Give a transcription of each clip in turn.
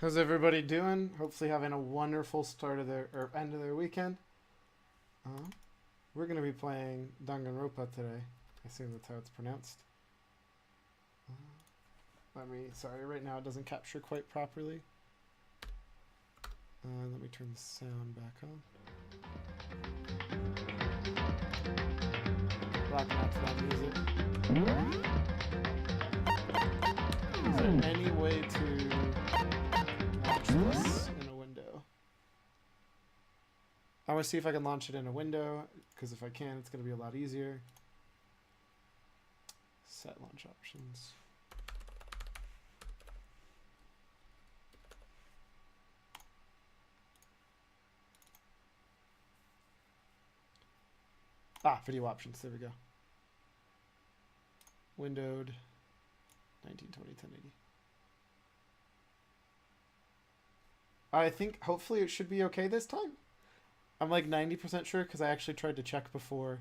How's everybody doing? Hopefully having a wonderful start of their or end of their weekend. We're gonna be playing Danganronpa today. I assume that's how it's pronounced. Sorry, right now it doesn't capture quite properly. Let me turn the sound back on. Rocking out to that music. Is there any way to launch this in a window? I want to see if I can launch it in a window, because if I can, it's going to be a lot easier. Set launch options. Video options. There we go. Windowed 1920 1080. I think hopefully it should be okay this time. I'm like 90% sure because I actually tried to check before.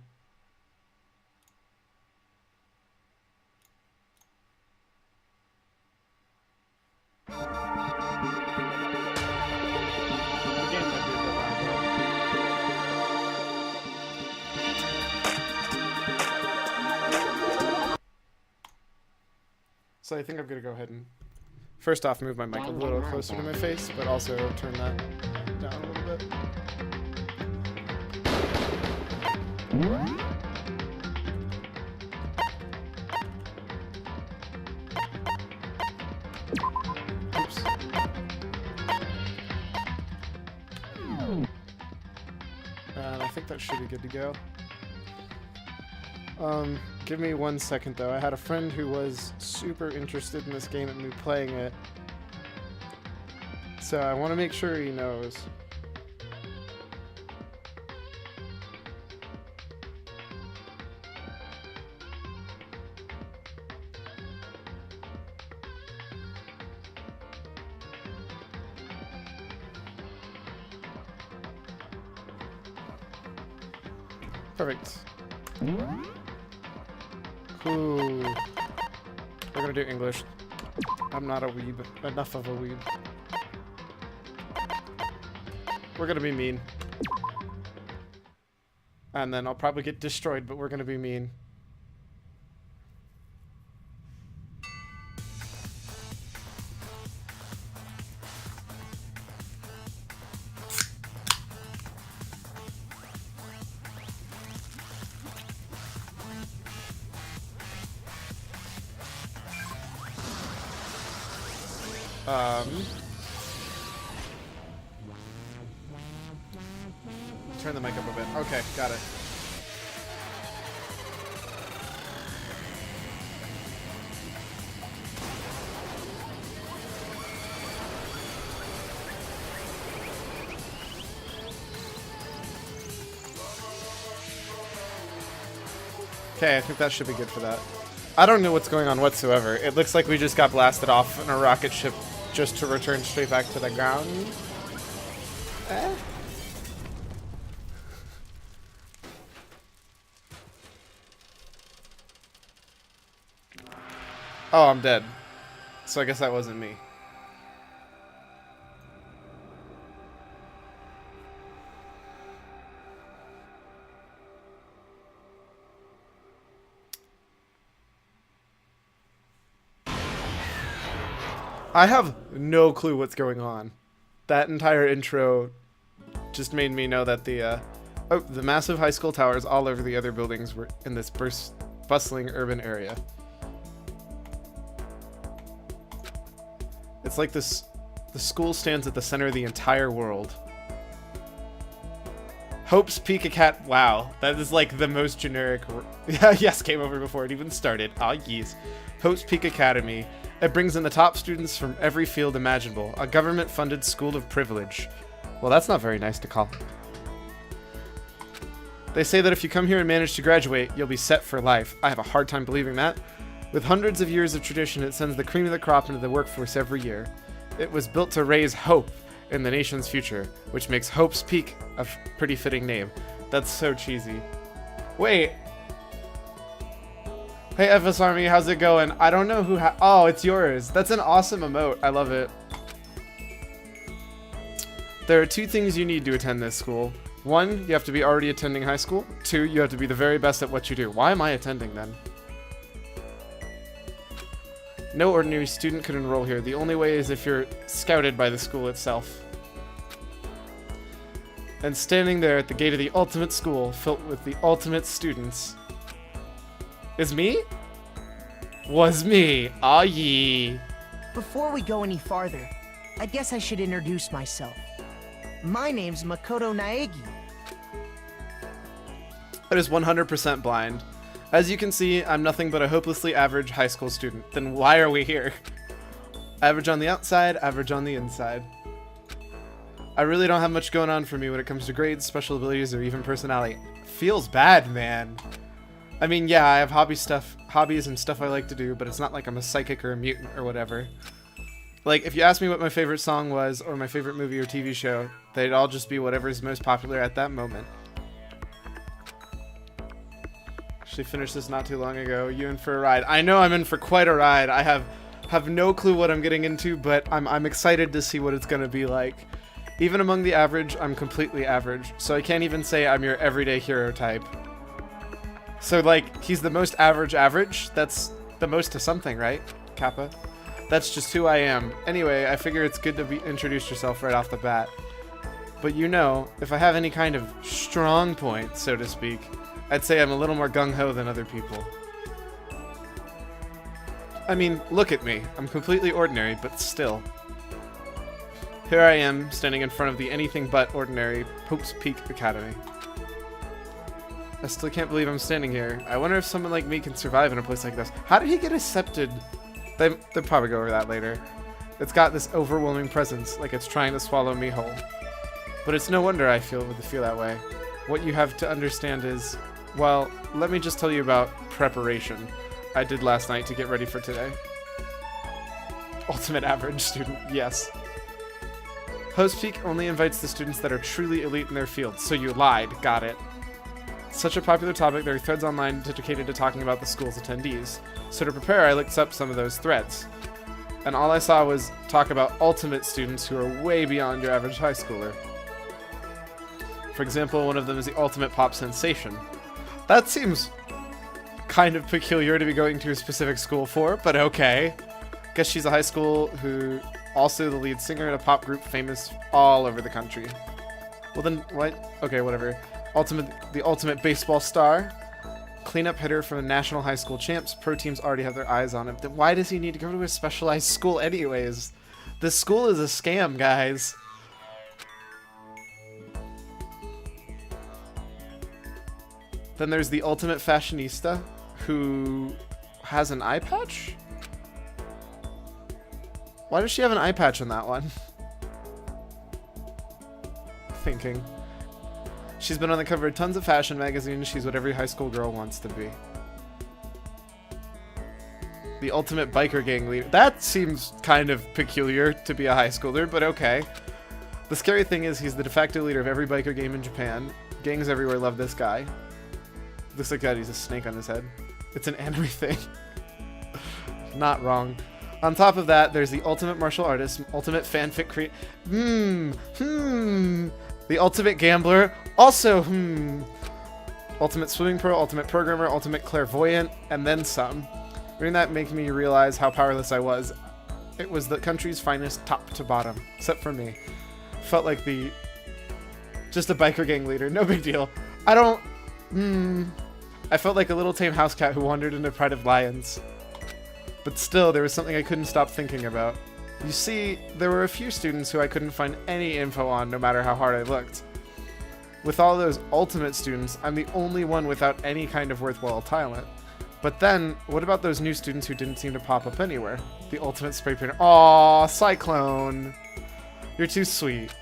So I think I'm going to go ahead and first off move my mic a little closer to my face, but also turn that down a little bit. Oops. And I think that should be good to go. Give me 1 second though. I had a friend who was super interested in this game and me playing it. So I want to make sure he knows. Perfect. Cool. We're gonna do English. I'm not a weeb. Enough of a weeb. We're gonna be mean. And then I'll probably get destroyed, but we're gonna be mean. Turn the mic up a bit. Okay, got it. Okay, I think that should be good for that. I don't know what's going on whatsoever. It looks like we just got blasted off in a rocket ship just to return straight back to the ground. Oh, I'm dead. So I guess that wasn't me. I have no clue what's going on. That entire intro just made me know that the massive high school towers all over the other buildings were in this bustling urban area. It's like this, the school stands at the center of the entire world. Hope's Peak Academy. Wow, that is like the most generic. Yes, came over before it even started. Ah, yes. Hope's Peak Academy. It brings in the top students from every field imaginable. A government-funded school of privilege. Well, that's not very nice to call. They say that if you come here and manage to graduate, you'll be set for life. I have a hard time believing that. With hundreds of years of tradition, it sends the cream of the crop into the workforce every year. It was built to raise hope in the nation's future, which makes Hope's Peak a pretty fitting name. That's so cheesy. Wait. Hey, FS Army, how's it going? I don't know who oh, it's yours. That's an awesome emote. I love it. There are 2 things you need to attend this school. 1, you have to be already attending high school. 2, you have to be the very best at what you do. Why am I attending then? No ordinary student could enroll here. The only way is if you're scouted by the school itself. And standing there at the gate of the ultimate school, filled with the ultimate students, is me? Was me. Ah yee. Before we go any farther, I guess I should introduce myself. My name's Makoto Naegi. That is 100% blind. As you can see, I'm nothing but a hopelessly average high school student. Then why are we here? Average on the outside, average on the inside. I really don't have much going on for me when it comes to grades, special abilities, or even personality. Feels bad, man. I mean, yeah, I have hobbies and stuff I like to do, but it's not like I'm a psychic or a mutant or whatever. Like, if you ask me what my favorite song was, or my favorite movie or TV show, they'd all just be whatever's most popular at that moment. Actually finished this not too long ago. You in for a ride? I know I'm in for quite a ride. I have no clue what I'm getting into, but I'm excited to see what it's gonna be like. Even among the average, I'm completely average, so I can't even say I'm your everyday hero type. So, like, he's the most average. That's the most to something, right, Kappa? That's just who I am. Anyway, I figure it's good to introduce yourself right off the bat. But you know, if I have any kind of strong point, so to speak, I'd say I'm a little more gung-ho than other people. I mean, look at me. I'm completely ordinary, but still. Here I am, standing in front of the anything but ordinary Pope's Peak Academy. I still can't believe I'm standing here. I wonder if someone like me can survive in a place like this. How did he get accepted? They'll probably go over that later. It's got this overwhelming presence, like it's trying to swallow me whole. But it's no wonder I feel that way. What you have to understand is, well, let me just tell you about preparation I did last night to get ready for today. Ultimate average student, yes. Host Peak only invites the students that are truly elite in their field, so you lied, got it. Such a popular topic, there are threads online dedicated to talking about the school's attendees. So to prepare, I looked up some of those threads. And all I saw was talk about ultimate students who are way beyond your average high schooler. For example, one of them is the ultimate pop sensation. That seems kind of peculiar to be going to a specific school for, but okay. Guess she's a high school who also the lead singer in a pop group famous all over the country. Well then, what? Okay, whatever. The ultimate baseball star. Cleanup hitter for the national high school champs. Pro teams already have their eyes on him. Then why does he need to go to a specialized school anyways? This school is a scam, guys. Then there's the ultimate fashionista who has an eye patch? Why does she have an eye patch on that one? Thinking. She's been on the cover of tons of fashion magazines. She's what every high school girl wants to be. The ultimate biker gang leader. That seems kind of peculiar to be a high schooler, but okay. The scary thing is he's the de facto leader of every biker game in Japan. Gangs everywhere love this guy. Looks like that he's a snake on his head. It's an anime thing. Not wrong. On top of that, there's the ultimate martial artist, ultimate fanfic the ultimate gambler, also, ultimate swimming pro, ultimate programmer, ultimate clairvoyant, and then some. Reading that made me realize how powerless I was. It was the country's finest top to bottom, except for me. Felt like just a biker gang leader, no big deal. I felt like a little tame house cat who wandered into Pride of Lions. But still, there was something I couldn't stop thinking about. You see, there were a few students who I couldn't find any info on, no matter how hard I looked. With all those ultimate students, I'm the only one without any kind of worthwhile talent. But then, what about those new students who didn't seem to pop up anywhere? The ultimate spray painter. Aww, Cyclone! You're too sweet.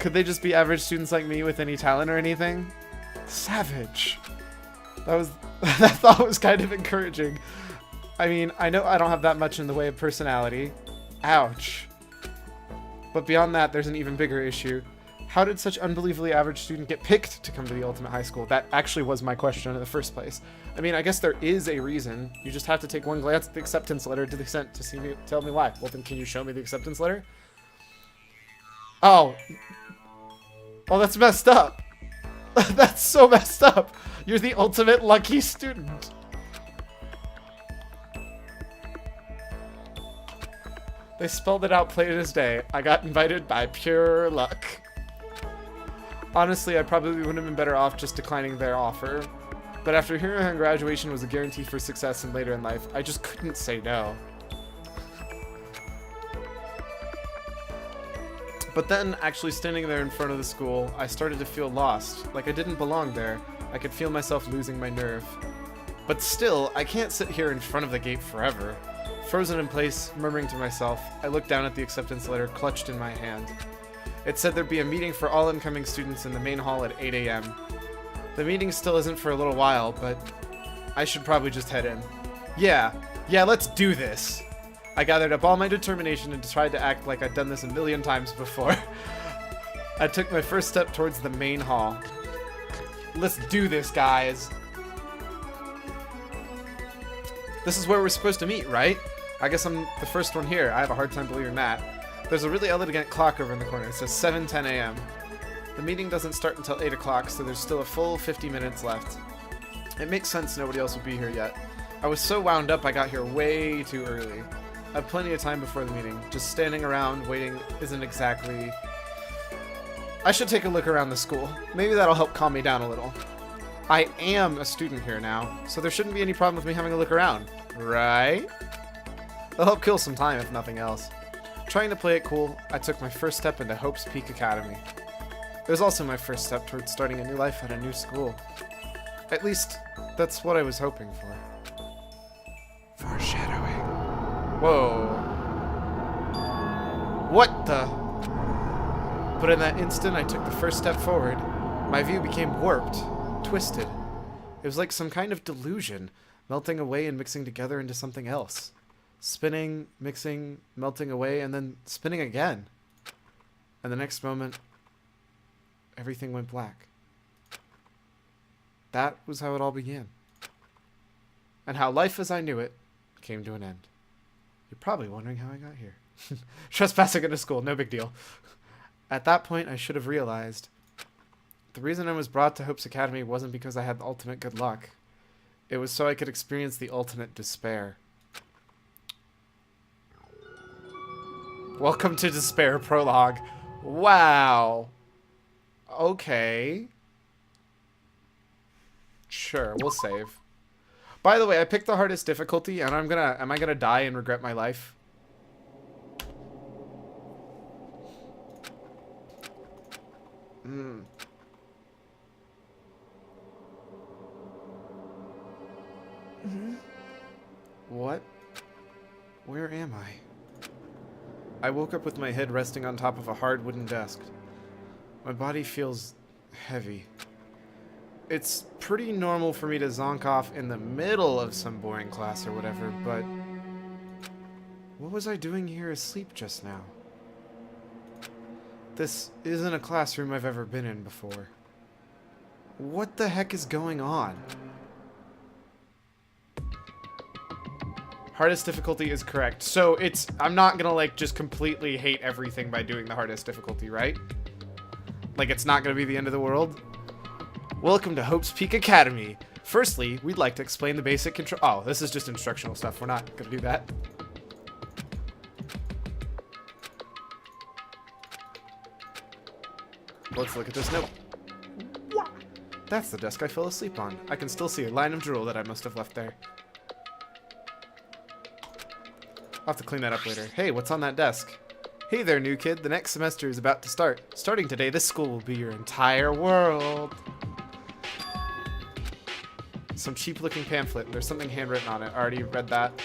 Could they just be average students like me with any talent or anything? Savage. That thought was kind of encouraging. I mean, I know I don't have that much in the way of personality. Ouch. But beyond that, there's an even bigger issue. How did such unbelievably average student get picked to come to the ultimate high school? That actually was my question in the first place. I mean, I guess there is a reason. You just have to take one glance at the acceptance letter to the extent to tell me why. Well, then can you show me the acceptance letter? Oh, Oh, that's messed up. That's so messed up. You're the ultimate lucky student. They spelled it out plain as day. I got invited by pure luck. Honestly, I probably would have been better off just declining their offer. But after hearing how graduation was a guarantee for success and later in life, I just couldn't say no. But then, actually standing there in front of the school, I started to feel lost, like I didn't belong there. I could feel myself losing my nerve. But still, I can't sit here in front of the gate forever. Frozen in place, murmuring to myself, I looked down at the acceptance letter clutched in my hand. It said there'd be a meeting for all incoming students in the main hall at 8 a.m. The meeting still isn't for a little while, but I should probably just head in. Yeah, let's do this! I gathered up all my determination and tried to act like I'd done this a million times before. I took my first step towards the main hall. Let's do this, guys! This is where we're supposed to meet, right? I guess I'm the first one here. I have a hard time believing that. There's a really elegant clock over in the corner. It says 7:10 a.m. The meeting doesn't start until 8 o'clock, so there's still a full 50 minutes left. It makes sense nobody else would be here yet. I was so wound up I got here way too early. I have plenty of time before the meeting. Just standing around waiting isn't exactly... I should take a look around the school. Maybe that'll help calm me down a little. I am a student here now, so there shouldn't be any problem with me having a look around. Right? It'll help kill some time if nothing else. Trying to play it cool, I took my first step into Hope's Peak Academy. It was also my first step towards starting a new life at a new school. At least, that's what I was hoping for. Foreshadowing. Whoa. What the? But in that instant I took the first step forward, my view became warped, twisted. It was like some kind of delusion, melting away and mixing together into something else. Spinning, mixing, melting away, and then spinning again. And the next moment, everything went black. That was how it all began. And how life as I knew it came to an end. You're probably wondering how I got here. Trespassing into school, no big deal. At that point, I should have realized the reason I was brought to Hope's Academy wasn't because I had the ultimate good luck. It was so I could experience the ultimate despair. Welcome to Despair Prologue. Wow. Okay. Sure, we'll save. By the way, I picked the hardest difficulty, and am I gonna die and regret my life? What? Where am I? I woke up with my head resting on top of a hard wooden desk. My body feels heavy. It's pretty normal for me to zonk off in the middle of some boring class or whatever, but what was I doing here asleep just now? This isn't a classroom I've ever been in before. What the heck is going on? Hardest difficulty is correct. So I'm not gonna like just completely hate everything by doing the hardest difficulty, right? Like it's not gonna be the end of the world? Welcome to Hope's Peak Academy. Firstly, we'd like to explain the basic control. Oh, this is just instructional stuff. We're not gonna do that. Let's look at this note. That's the desk I fell asleep on. I can still see a line of drool that I must have left there. I'll have to clean that up later. Hey, what's on that desk? Hey there, new kid. The next semester is about to start. Starting today, this school will be your entire world. Some cheap-looking pamphlet. There's something handwritten on it. I already read that.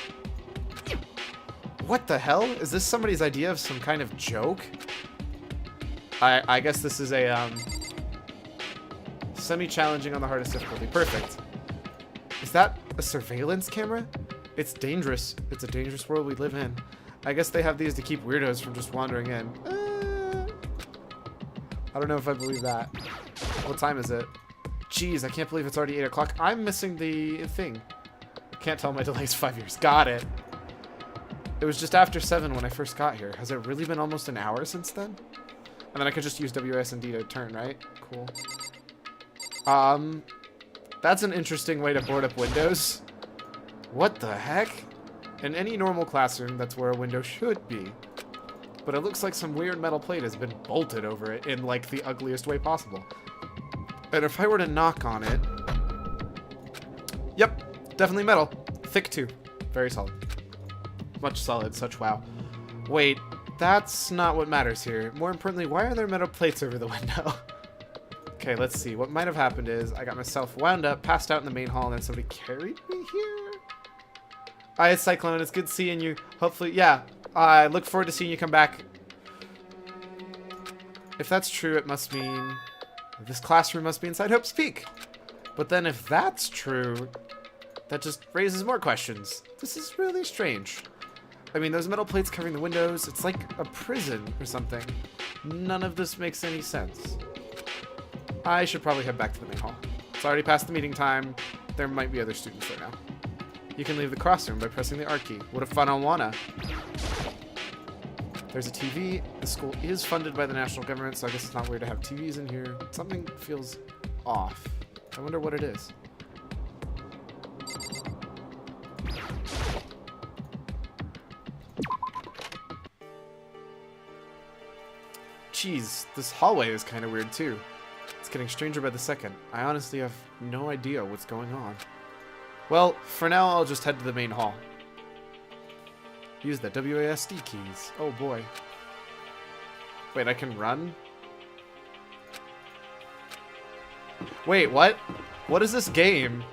What the hell? Is this somebody's idea of some kind of joke? I guess this is a, semi-challenging on the hardest difficulty. Perfect. Is that a surveillance camera? It's dangerous. It's a dangerous world we live in. I guess they have these to keep weirdos from just wandering in. I don't know if I believe that. What time is it? Jeez, I can't believe it's already 8 o'clock. I'm missing the thing. Can't tell my delay's 5 years. Got it. It was just after 7 when I first got here. Has it really been almost an hour since then? And then I could just use WSD to turn, right? Cool. That's an interesting way to board up windows. What the heck? In any normal classroom, that's where a window should be. But it looks like some weird metal plate has been bolted over it in, like, the ugliest way possible. And if I were to knock on it... Yep, definitely metal. Thick, too. Very solid. Much solid, such wow. Wait, that's not what matters here. More importantly, why are there metal plates over the window? Okay, let's see. What might have happened is I got myself wound up, passed out in the main hall, and then somebody carried me here? Hi, it's Cyclone. It's good seeing you. Hopefully, yeah. I look forward to seeing you come back. If that's true, it must mean this classroom must be inside Hope's Peak. But then if that's true, that just raises more questions. This is really strange. I mean, those metal plates covering the windows, it's like a prison or something. None of this makes any sense. I should probably head back to the main hall. It's already past the meeting time. There might be other students there now. You can leave the classroom by pressing the R key. What a fun on wanna. There's a TV. The school is funded by the national government, so I guess it's not weird to have TVs in here. Something feels off. I wonder what it is. Jeez, this hallway is kind of weird too. It's getting stranger by the second. I honestly have no idea what's going on. Well, for now, I'll just head to the main hall. Use the WASD keys. Oh boy. Wait, I can run? Wait, what? What is this game?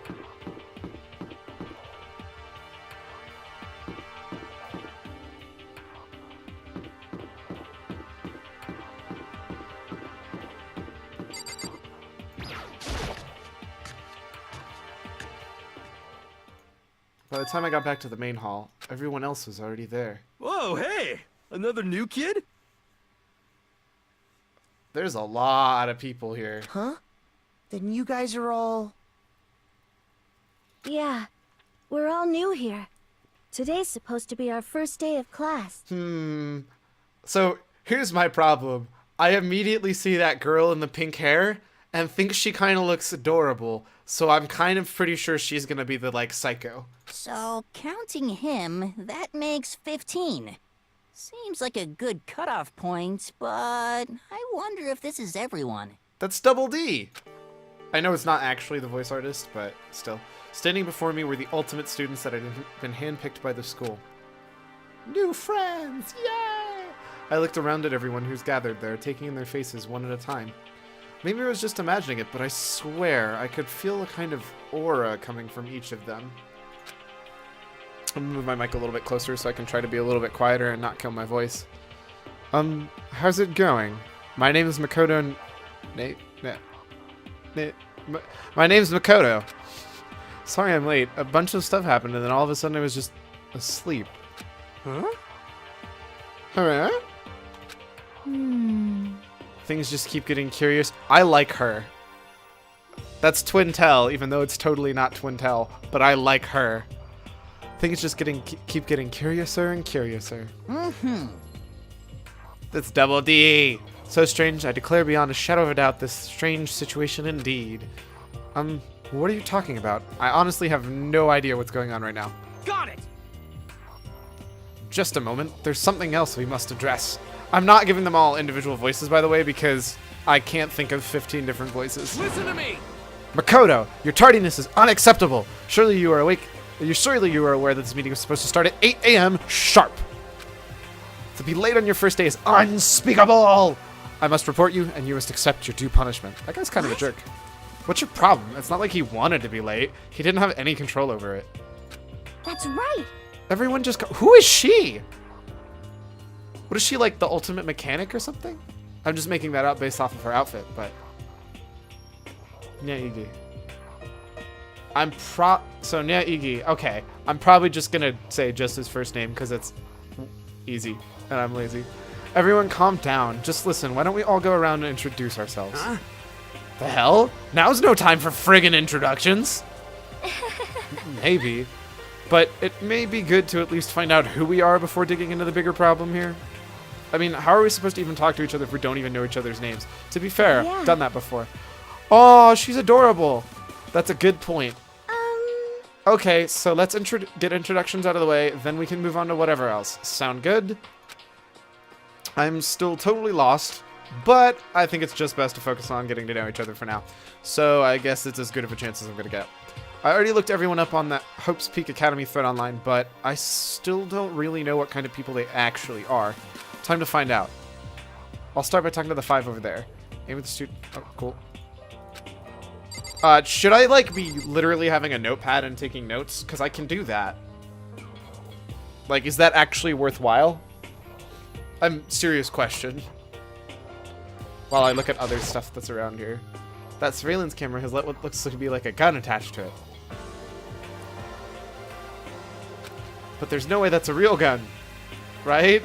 By the time I got back to the main hall, everyone else was already there. Whoa, hey! Another new kid? There's a lot of people here. Huh? Then you guys are all... Yeah, we're all new here. Today's supposed to be our first day of class. So, here's my problem. I immediately see that girl in the pink hair and think she kind of looks adorable. So I'm kind of pretty sure she's gonna be the, like, psycho. So, counting him, that makes 15. Seems like a good cutoff point, but I wonder if this is everyone. That's Double D! I know it's not actually the voice artist, but still. Standing before me were the ultimate students that had been handpicked by the school. New friends! Yay! I looked around at everyone who's gathered there, taking in their faces one at a time. Maybe I was just imagining it, but I swear I could feel a kind of aura coming from each of them. I'm gonna move my mic a little bit closer so I can try to be a little bit quieter and not kill my voice. How's it going? My name is Makoto. My name's Makoto. Sorry I'm late. A bunch of stuff happened and then all of a sudden I was just asleep. Huh? Huh? Things just keep getting curious. I like her. That's Twintel, even though it's totally not Twintel, but I like her. Things just keep getting curiouser and curiouser. That's Double D. So strange, I declare beyond a shadow of a doubt this strange situation indeed. What are you talking about? I honestly have no idea what's going on right now. Got it! Just a moment. There's something else we must address. I'm not giving them all individual voices, by the way, because I can't think of 15 different voices. Listen to me! Makoto, your tardiness is unacceptable. Surely you are awake. Surely you are aware that this meeting was supposed to start at 8 a.m. sharp. To be late on your first day is unspeakable. I must report you, and you must accept your due punishment. That guy's kind of a jerk. What's your problem? It's not like he wanted to be late. He didn't have any control over it. That's right. Everyone just who is she? What is she, like the ultimate mechanic or something? I'm just making that up based off of her outfit, but... Nya Iggy. So Nya Iggy, okay. I'm probably just gonna say just his first name because it's easy and I'm lazy. Everyone calm down. Just listen, why don't we all go around and introduce ourselves? Huh? The hell? Now's no time for friggin' introductions. Maybe. But it may be good to at least find out who we are before digging into the bigger problem here. I mean, how are we supposed to even talk to each other if we don't even know each other's names? To be fair, Yeah. done that before. Oh, she's adorable. That's a good point. Okay, so let's get introductions out of the way, then we can move on to whatever else. Sound good? I'm still totally lost, but I think it's just best to focus on getting to know each other for now. So I guess it's as good of a chance as I'm going to get. I already looked everyone up on that Hope's Peak Academy thread online, but I still don't really know what kind of people they actually are. Time to find out. I'll start by talking to the 5 over there. Aim with the student. Oh, cool. Should I, like, be literally having a notepad and taking notes? Because I can do that. Like, is that actually worthwhile? Serious question. While I look at other stuff that's around here. That surveillance camera has what looks to be like a gun attached to it. But there's no way that's a real gun. Right?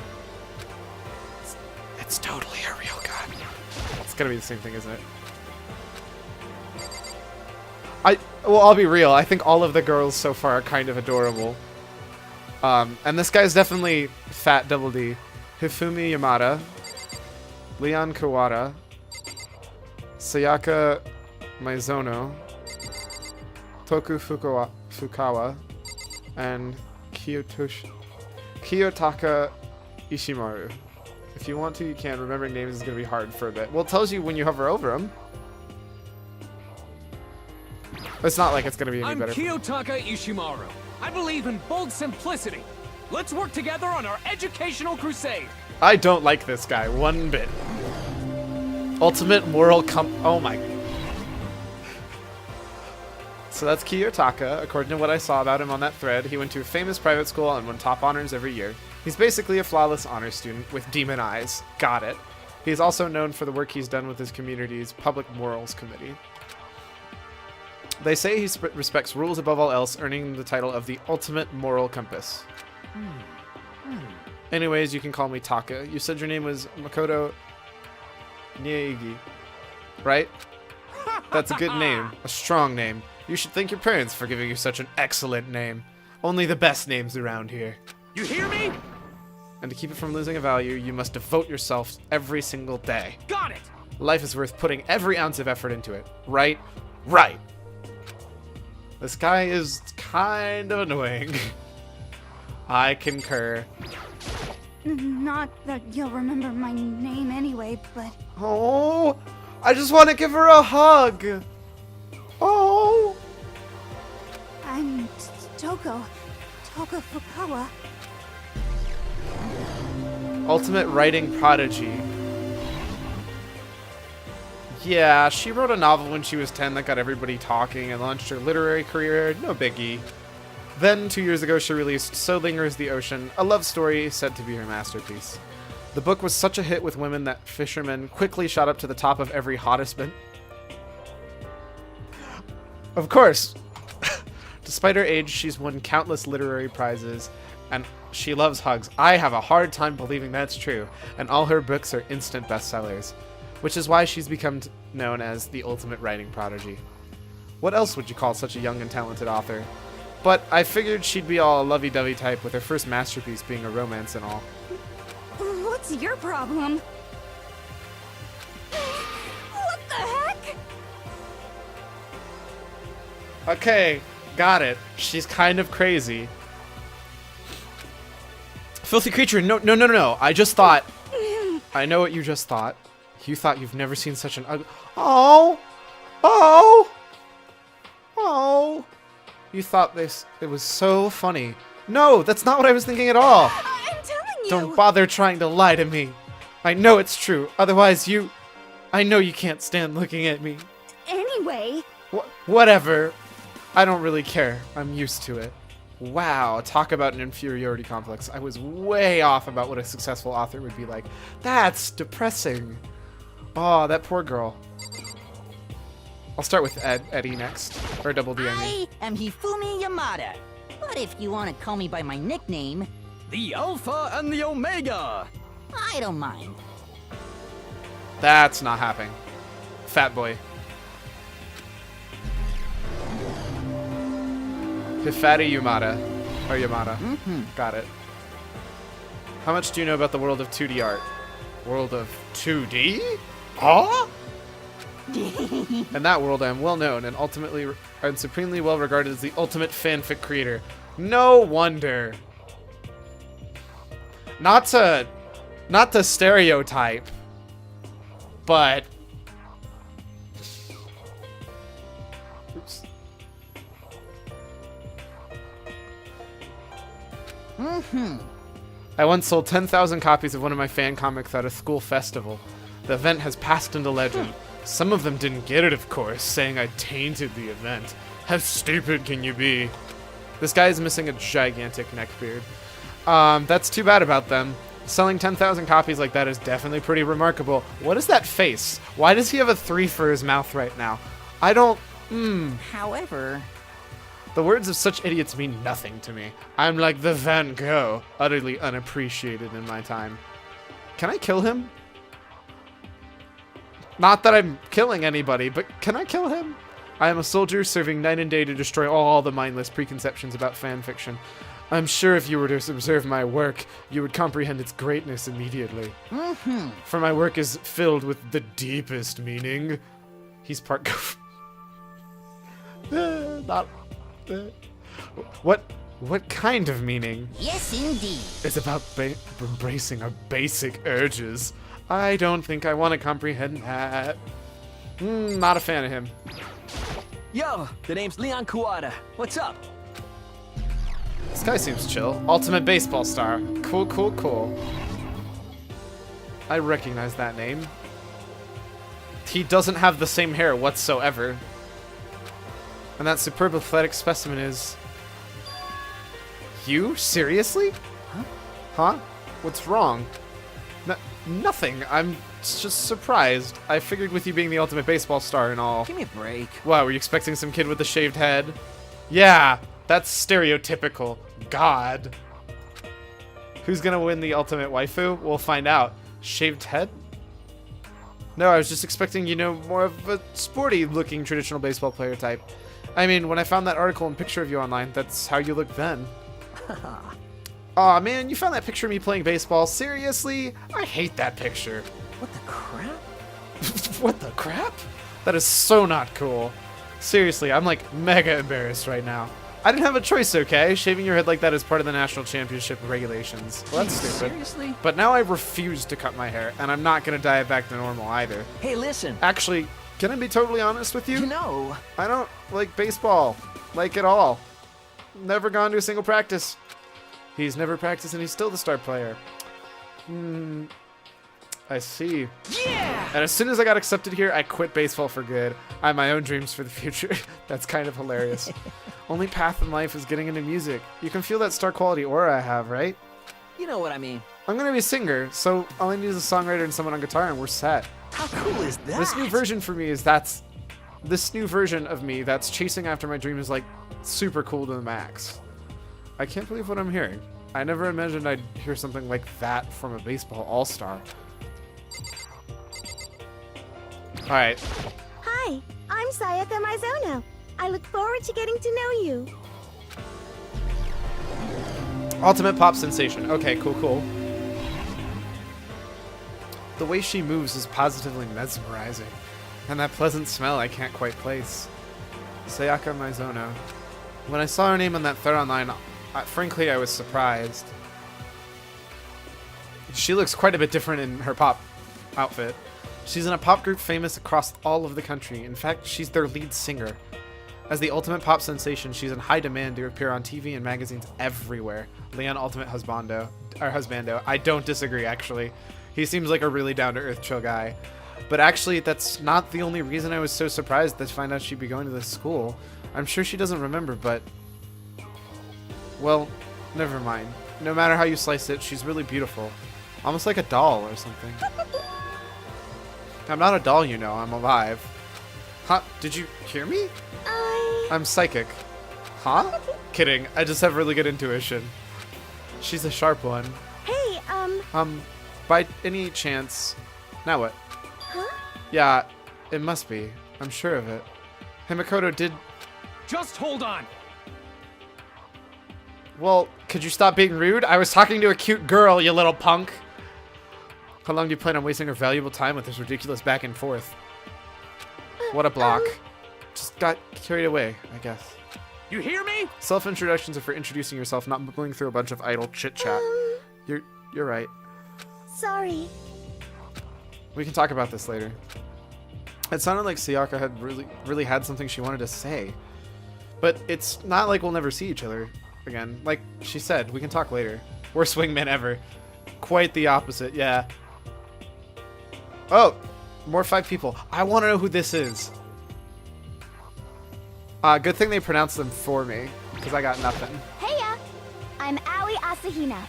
It's totally a real gun. It's gonna be the same thing, isn't it? Well, I'll be real. I think all of the girls so far are kind of adorable. And this guy's definitely Fat Double D. Hifumi Yamada. Leon Kawada. Sayaka Maizono. Toku Fukawa. And Kiyotaka Ishimaru. If you want to, you can. Remembering names is going to be hard for a bit. Well, it tells you when you hover over them. It's not like it's going to be any better. I'm Kiyotaka Ishimaru. I believe in bold simplicity. Let's work together on our educational crusade. I don't like this guy one bit. Ultimate moral oh my. So that's Kiyotaka. According to what I saw about him on that thread, he went to a famous private school and won top honors every year. He's basically a flawless honor student with demon eyes. Got it. He's also known for the work he's done with his community's public morals committee. They say he respects rules above all else, earning the title of the ultimate moral compass. Anyways, you can call me Taka. You said your name was Makoto Nieigi, right? That's a good name. A strong name. You should thank your parents for giving you such an excellent name. Only the best names around here. You hear me? And to keep it from losing a value, you must devote yourself every single day. Got it! Life is worth putting every ounce of effort into it. Right? Right. This guy is kind of annoying. I concur. Not that you'll remember my name anyway, but... Oh, I just want to give her a hug. Oh. I'm Toko Fukawa. Ultimate writing prodigy. Yeah, she wrote a novel when she was 10 that got everybody talking and launched her literary career. No biggie. Then, 2 years ago, she released So Lingers the Ocean, a love story said to be her masterpiece. The book was such a hit with women that fishermen quickly shot up to the top of every hottest man. Of course. Despite her age, she's won countless literary prizes, and she loves hugs. I have a hard time believing that's true, and all her books are instant bestsellers, which is why she's become known as the ultimate writing prodigy. What else would you call such a young and talented author? But I figured she'd be all a lovey-dovey type, with her first masterpiece being a romance and all. What's your problem? What the heck? Okay, got it. She's kind of crazy. Filthy creature, no. I just thought... I know what you just thought. You thought you've never seen such an ugly... Oh! You thought it was so funny. No, that's not what I was thinking at all. I'm telling you! Don't bother trying to lie to me. I know it's true. Otherwise I know you can't stand looking at me. Anyway... Whatever. I don't really care. I'm used to it. Wow, talk about an inferiority complex. I was way off about what a successful author would be like. That's depressing. Oh, that poor girl. I'll start with Eddie next. Or Double D, I mean. I am Hifumi Yamada. But if you want to call me by my nickname, The Alpha and the Omega. I don't mind. That's not happening. Fat boy. Hifari Yamada. Or Yamada. Got it. How much do you know about the world of 2D art? world of 2D? Huh? In that world, I am well known and supremely well regarded as the ultimate fanfic creator. No wonder. Not to stereotype, but oops. I once sold 10,000 copies of one of my fan comics at a school festival. The event has passed into legend. Some of them didn't get it, of course, saying I tainted the event. How stupid can you be? This guy is missing a gigantic neckbeard. That's too bad about them. Selling 10,000 copies like that is definitely pretty remarkable. What is that face? Why does he have a 3 for his mouth right now? I don't... However... The words of such idiots mean nothing to me. I'm like the Van Gogh, utterly unappreciated in my time. Can I kill him? Not that I'm killing anybody, but can I kill him? I am a soldier serving night and day to destroy all the mindless preconceptions about fanfiction. I'm sure if you were to observe my work, you would comprehend its greatness immediately. For my work is filled with the deepest meaning. He's part What kind of meaning? Yes, indeed. It's about embracing our basic urges. I don't think I want to comprehend that. Not a fan of him. Yo, the name's Leon Kuwata. What's up? This guy seems chill. Ultimate baseball star. Cool, cool, cool. I recognize that name. He doesn't have the same hair whatsoever. And that superb athletic specimen is... You? Seriously? Huh? What's wrong? Nothing. I'm just surprised. I figured with you being the ultimate baseball star and all. Give me a break. Wow, were you expecting some kid with a shaved head? Yeah, that's stereotypical. God. Who's gonna win the ultimate waifu? We'll find out. Shaved head? No, I was just expecting, you know, more of a sporty-looking traditional baseball player type. I mean, when I found that article and picture of you online, that's how you looked then. Aw, man, you found that picture of me playing baseball? Seriously? I hate that picture. What the crap? What the crap? That is so not cool. Seriously, I'm like mega embarrassed right now. I didn't have a choice, okay? Shaving your head like that is part of the national championship regulations. Well, that's stupid. Seriously? But now I refuse to cut my hair, and I'm not gonna dye it back to normal either. Hey, listen. Actually, can I be totally honest with you? You know. I don't like baseball, like at all. Never gone to a single practice. He's never practiced and he's still the star player. I see. Yeah! And as soon as I got accepted here, I quit baseball for good. I have my own dreams for the future. That's kind of hilarious. Only path in life is getting into music. You can feel that star quality aura I have, right? You know what I mean. I'm gonna be a singer, so all I need is a songwriter and someone on guitar and we're set. How cool is that? This new version for me is this new version of me that's chasing after my dream is like super cool to the max. I can't believe what I'm hearing. I never imagined I'd hear something like that from a baseball all-star. Alright. Hi, I'm Sayaka Mizono. I look forward to getting to know you. Ultimate pop sensation. Okay, cool, cool. The way she moves is positively mesmerizing. And that pleasant smell I can't quite place. Sayaka Mizono. When I saw her name on that thread online, frankly, I was surprised. She looks quite a bit different in her pop outfit. She's in a pop group famous across all of the country. In fact, she's their lead singer. As the ultimate pop sensation, she's in high demand to appear on TV and magazines everywhere. Leon Ultimate Husbando. I don't disagree, actually. He seems like a really down-to-earth, chill guy. But actually, that's not the only reason I was so surprised to find out she'd be going to this school. I'm sure she doesn't remember, but... Well, never mind. No matter how you slice it, she's really beautiful. Almost like a doll or something. I'm not a doll, you know. I'm alive. Huh? Did you hear me? I'm psychic. Huh? Kidding. I just have really good intuition. She's a sharp one. Hey, By any chance... Now what? huh? Yeah, it must be. I'm sure of it. Hey, Makoto did... Just hold on. Well, could you stop being rude? I was talking to a cute girl, you little punk. How long do you plan on wasting our valuable time with this ridiculous back and forth? What a block. Just got carried away, I guess. You hear me? Self-introductions are for introducing yourself, not bubbling through a bunch of idle chit-chat. You're right. Sorry. We can talk about this later. It sounded like Sayaka had really had something she wanted to say. But it's not like we'll never see each other again. Like she said, we can talk later. Worst wingman ever. Quite the opposite, yeah. Oh, more 5 people. I want to know who this is. Good thing they pronounced them for me, because I got nothing. Heya! I'm Aoi Asahina.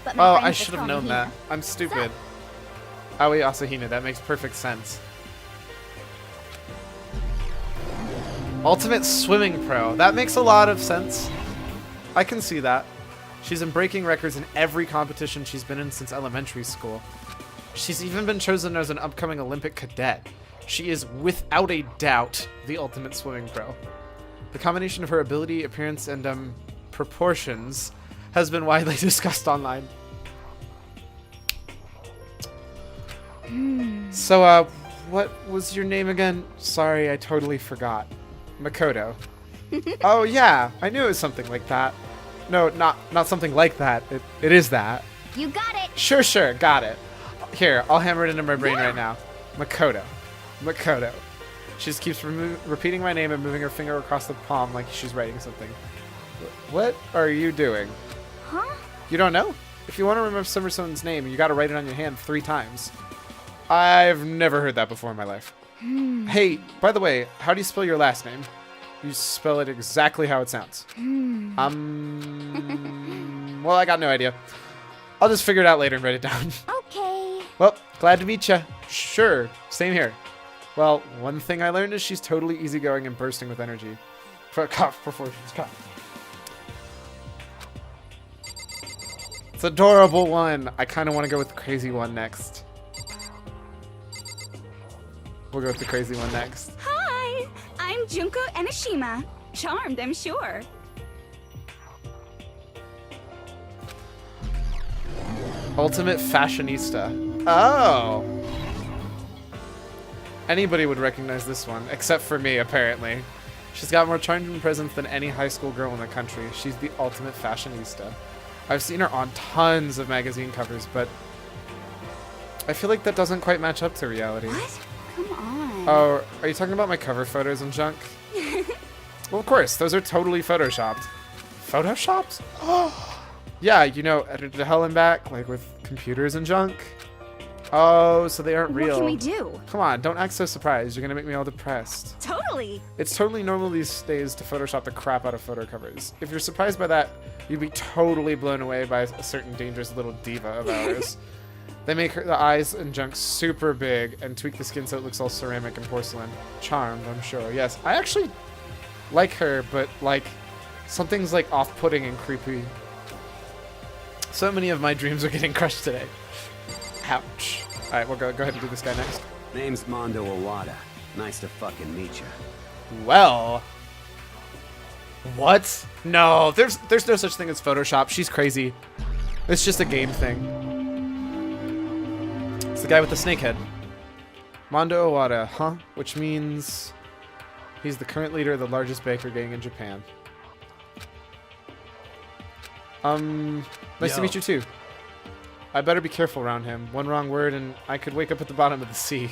But Oh, my friends I just should have call me known that. Hina. I'm stupid. Aoi Asahina, that makes perfect sense. Ultimate Swimming Pro. That makes a lot of sense. I can see that. She's been breaking records in every competition she's been in since elementary school. She's even been chosen as an upcoming Olympic cadet. She is, without a doubt, the ultimate swimming pro. The combination of her ability, appearance, and proportions has been widely discussed online. So, what was your name again? Sorry, I totally forgot. Makoto. Oh yeah, I knew it was something like that. No, not something like that. It is that. You got it! Sure, got it. Here, I'll hammer it into my brain right now. Makoto. She just keeps repeating my name and moving her finger across the palm like she's writing something. What are you doing? Huh? You don't know? If you want to remember someone's name, you gotta write it on your hand 3 times. I've never heard that before in my life. Hey, by the way, how do you spell your last name? You spell it exactly how it sounds. Well, I got no idea. I'll just figure it out later and write it down. Okay. Well, glad to meet ya. Sure, same here. Well, one thing I learned is she's totally easygoing and bursting with energy. Proportions. It's adorable one. I kind of want to go with the crazy one next. We'll go with the crazy one next. Hi, I'm Junko Enoshima. Charmed, I'm sure. Ultimate fashionista. Oh. Anybody would recognize this one, except for me, apparently. She's got more charm and presence than any high school girl in the country. She's the ultimate fashionista. I've seen her on tons of magazine covers, but I feel like that doesn't quite match up to reality. What? Come on. Oh, are you talking about my cover photos and junk? Well, of course, those are totally photoshopped. Photoshopped? Yeah, you know, edited to hell and back, like with computers and junk. Oh, so they aren't real. What can we do? Come on, don't act so surprised. You're gonna make me all depressed. Totally. It's totally normal these days to Photoshop the crap out of photo covers. If you're surprised by that, you'd be totally blown away by a certain dangerous little diva of ours. They make the eyes and junk super big and tweak the skin so it looks all ceramic and porcelain. Charmed, I'm sure. Yes, I actually like her, but like something's like off-putting and creepy. So many of my dreams are getting crushed today. Ouch. All right, we'll go ahead and do this guy next. Name's Mondo Owada. Nice to fucking meet you. Well, what? No, there's no such thing as Photoshop. She's crazy. It's just a game thing. It's the guy with the snake head. Mondo Owada, huh? Which means he's the current leader of the largest baker gang in Japan. Nice to meet you too. I better be careful around him. One wrong word and I could wake up at the bottom of the sea.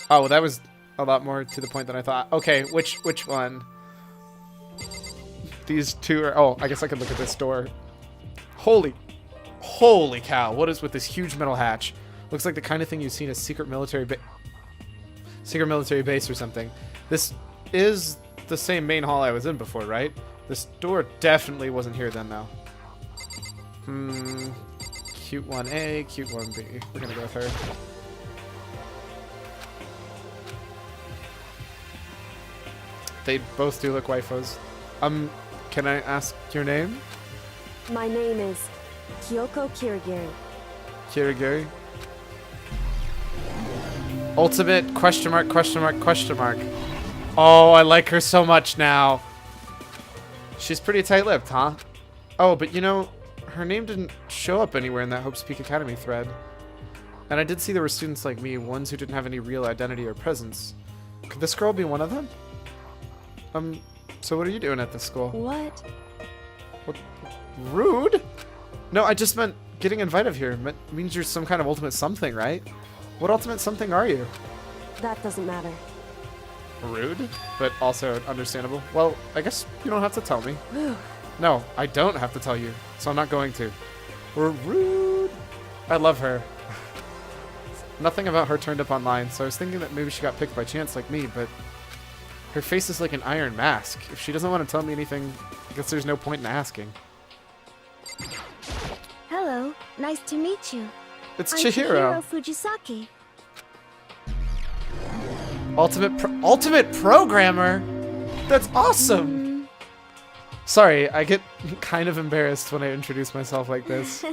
Oh, well, that was a lot more to the point than I thought. Okay, which one? These two are... Oh, I guess I could look at this door. Holy cow. What is with this huge metal hatch? Looks like the kind of thing you've seen a secret military base or something. This is the same main hall I was in before, right? This door definitely wasn't here then, though. Cute 1A, cute 1B. We're gonna go with her. They both do look waifus. Can I ask your name? My name is Kyoko Kirigiri. Kirigiri? Ultimate question mark, question mark, question mark. Oh, I like her so much now. She's pretty tight-lipped, huh? Oh, but you know, her name didn't show up anywhere in that Hope's Peak Academy thread. And I did see there were students like me, ones who didn't have any real identity or presence. Could this girl be one of them? So what are you doing at this school? What? What? Rude? No, I just meant getting invited here means you're some kind of ultimate something, right? What ultimate something are you? That doesn't matter. Rude, but also understandable. Well, I guess you don't have to tell me. No, I don't have to tell you, so I'm not going to. We're rude. I love her. Nothing about her turned up online, so I was thinking that maybe she got picked by chance like me, but her face is like an iron mask. If she doesn't want to tell me anything, I guess there's no point in asking. Hello, nice to meet you. It's I'm Chihiro. Fujisaki. Ultimate programmer? That's awesome! Sorry, I get kind of embarrassed when I introduce myself like this.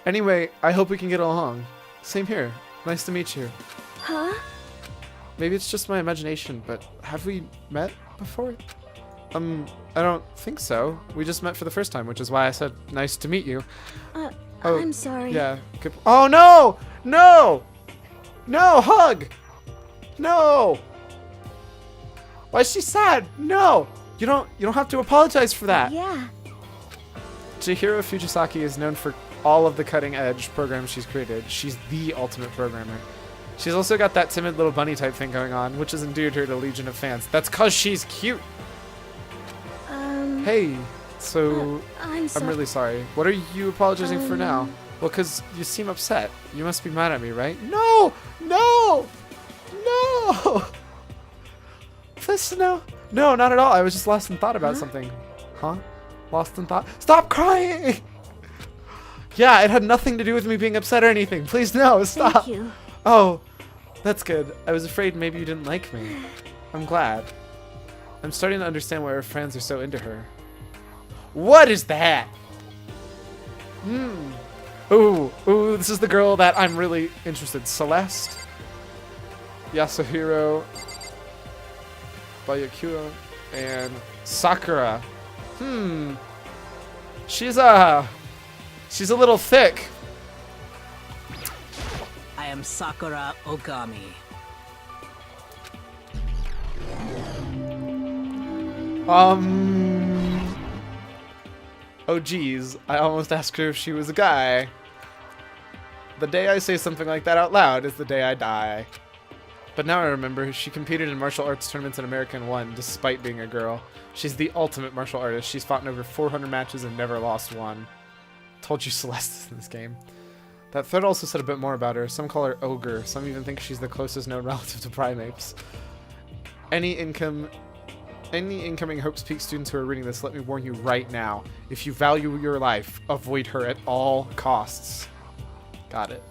Anyway, I hope we can get along. Same here. Nice to meet you. Huh? Maybe it's just my imagination, but have we met before? I don't think so. We just met for the first time, which is why I said nice to meet you. Oh, I'm sorry. Yeah. Oh no! No! No! Hug! No! Why is she sad? No! You don't have to apologize for that. Yeah. Chihiro Fujisaki is known for all of the cutting-edge programs she's created. She's the ultimate programmer. She's also got that timid little bunny type thing going on, which has endeared her to a legion of fans. That's cause she's cute. Hey, so I'm really sorry. What are you apologizing for now? Well, cause you seem upset. You must be mad at me, right? No! No! No! Please, no. No, not at all. I was just lost in thought about something. Huh? Lost in thought? Stop crying! Yeah, it had nothing to do with me being upset or anything. Please, no, stop. Thank you. Oh, that's good. I was afraid maybe you didn't like me. I'm glad. I'm starting to understand why her friends are so into her. What is that? Ooh, this is the girl that I'm really interested. Celeste, Yasuhiro, Bayakuro, and Sakura. She's a little thick. I am Sakura Ogami. Oh geez, I almost asked her if she was a guy. The day I say something like that out loud is the day I die. But now I remember, she competed in martial arts tournaments in America and won, despite being a girl. She's the ultimate martial artist. She's fought in over 400 matches and never lost one. Told you Celeste is in this game. That thread also said a bit more about her. Some call her Ogre. Some even think she's the closest known relative to primates. Any incoming Hope's Peak students who are reading this, let me warn you right now. If you value your life, avoid her at all costs. Got it.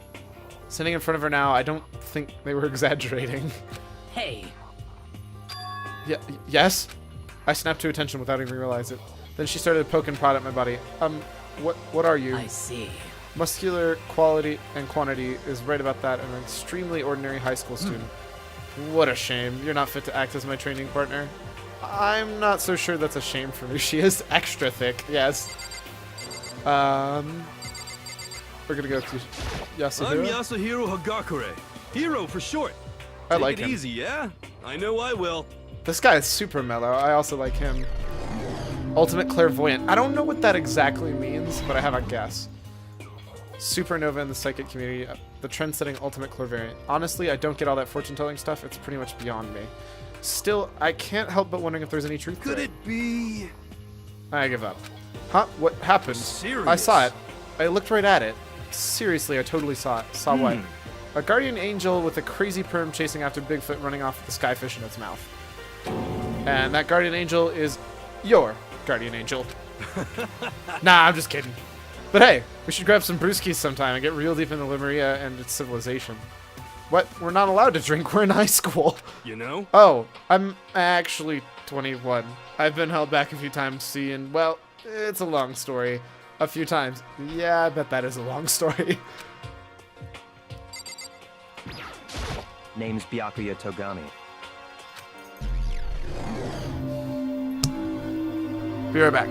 Sitting in front of her now, I don't think they were exaggerating. Hey. Yeah, yes? I snapped to attention without even realize it. Then she started poking prod at my body. What are you? I see. Muscular quality and quantity is right about that, and an extremely ordinary high school student. What a shame. You're not fit to act as my training partner. I'm not so sure that's a shame for me. She is extra thick, yes. We're gonna go to Yasuhiro. I'm Yasuhiro Hagakure. Hero for short. I like him. Take it easy, yeah? I know I will. This guy is super mellow. I also like him. Ultimate clairvoyant. I don't know what that exactly means, but I have a guess. Supernova in the psychic community. The trend-setting ultimate clairvoyant. Honestly, I don't get all that fortune-telling stuff. It's pretty much beyond me. Still, I can't help but wondering if there's any truth to it. Could it be? I give up. Huh? What happened? Serious? I saw it. I looked right at it. Seriously, I totally saw it. Saw what? A guardian angel with a crazy perm chasing after Bigfoot running off with a skyfish in its mouth. And that guardian angel is your guardian angel. Nah, I'm just kidding. But hey, we should grab some brewskis sometime and get real deep into Lemuria and its civilization. What? We're not allowed to drink. We're in high school. You know? Oh, I'm actually 21. I've been held back a few times, see, and well, it's a long story. A few times. Yeah, I bet that is a long story. Name's Byakuya Togami. Be right back.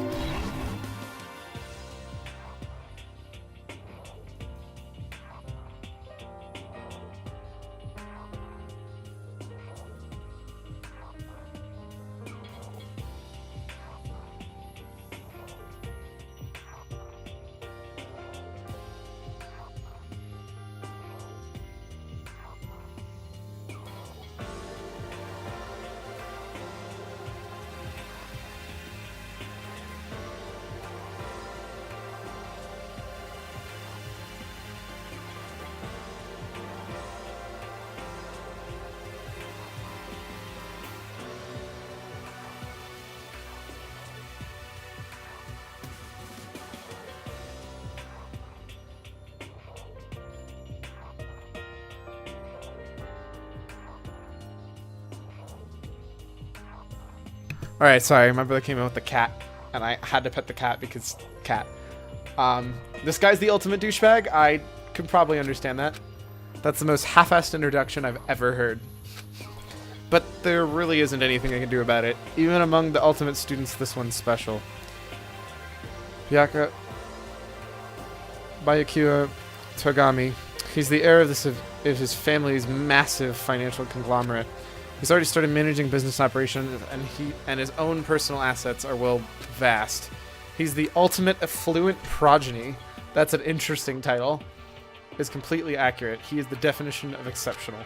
Alright, sorry. My brother came in with the cat, and I had to pet the cat because cat. This guy's the ultimate douchebag. I can probably understand that. That's the most half-assed introduction I've ever heard. But there really isn't anything I can do about it. Even among the ultimate students, this one's special. Bayakura Togami. He's the heir of his family's massive financial conglomerate. He's already started managing business operations, and his own personal assets are, well, vast. He's the ultimate affluent progeny. That's an interesting title. It's completely accurate. He is the definition of exceptional.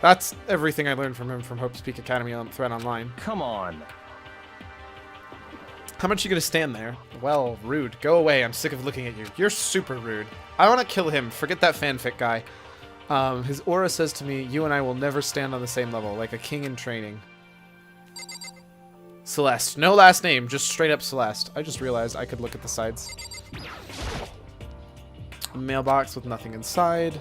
That's everything I learned from him from Hope's Peak Academy on Thread Online. Come on. How much you gonna stand there? Well, rude. Go away. I'm sick of looking at you. You're super rude. I want to kill him. Forget that fanfic guy. His aura says to me, you and I will never stand on the same level, like a king in training. Celeste. No last name, just straight up Celeste. I just realized I could look at the sides. A mailbox with nothing inside.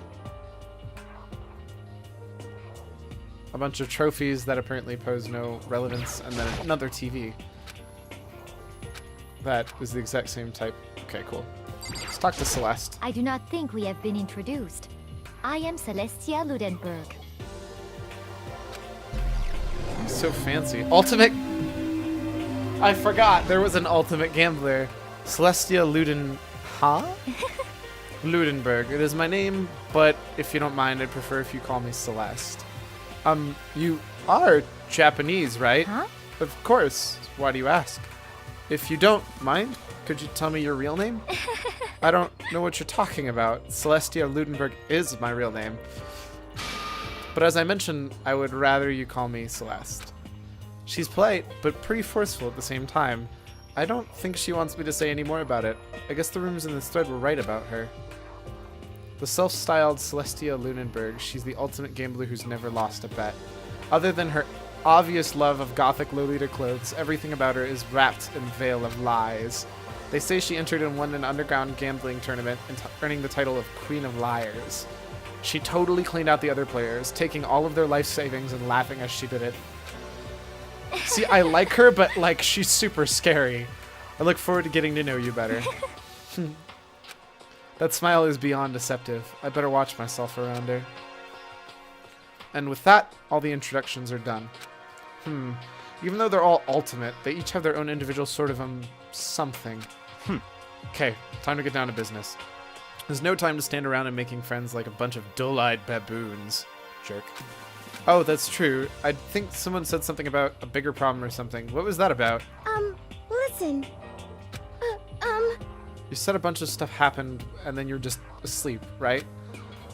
A bunch of trophies that apparently pose no relevance, and then another TV. That is the exact same type. Okay, cool. Let's talk to Celeste. I do not think we have been introduced. I am Celestia Ludenberg. So fancy. Ultimate... I forgot there was an ultimate gambler. Celestia Luden... Huh? Ludenberg. It is my name, but if you don't mind, I'd prefer if you call me Celeste. You are Japanese, right? Huh? Of course. Why do you ask? If you don't mind, could you tell me your real name? I don't know what you're talking about. Celestia Ludenberg is my real name. But as I mentioned, I would rather you call me Celeste. She's polite, but pretty forceful at the same time. I don't think she wants me to say any more about it. I guess the rumors in this thread were right about her. The self-styled Celestia Ludenberg, she's the ultimate gambler who's never lost a bet. Other than her obvious love of gothic Lolita clothes, everything about her is wrapped in a veil of lies. They say she entered and won an underground gambling tournament, earning the title of Queen of Liars. She totally cleaned out the other players, taking all of their life savings and laughing as she did it. See, I like her, but, like, she's super scary. I look forward to getting to know you better. That smile is beyond deceptive. I better watch myself around her. And with that, all the introductions are done. Even though they're all ultimate, they each have their own individual sort of, something. Okay, time to get down to business. There's no time to stand around and making friends like a bunch of dull-eyed baboons. Jerk. Oh, that's true. I think someone said something about a bigger problem or something. What was that about? Listen. You said a bunch of stuff happened and then you're just asleep, right?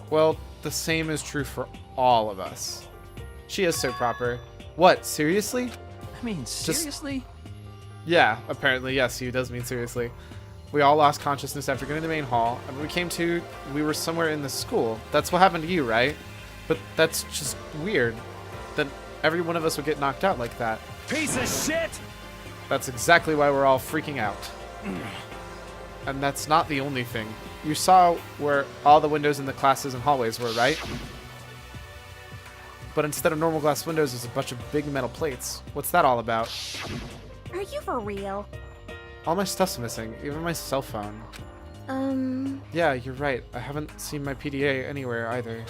Well, the same is true for all of us. She is so proper. What, seriously? I mean, seriously? Yeah, apparently, yes, he does mean seriously. We all lost consciousness after getting to the main hall, and when we came to, we were somewhere in the school. That's what happened to you, right? But that's just weird. That every one of us would get knocked out like that. Piece of shit! That's exactly why we're all freaking out. And that's not the only thing. You saw where all the windows in the classes and hallways were, right? But instead of normal glass windows, there's a bunch of big metal plates. What's that all about? Are you for real? All my stuff's missing, even my cell phone. Yeah, you're right. I haven't seen my PDA anywhere either.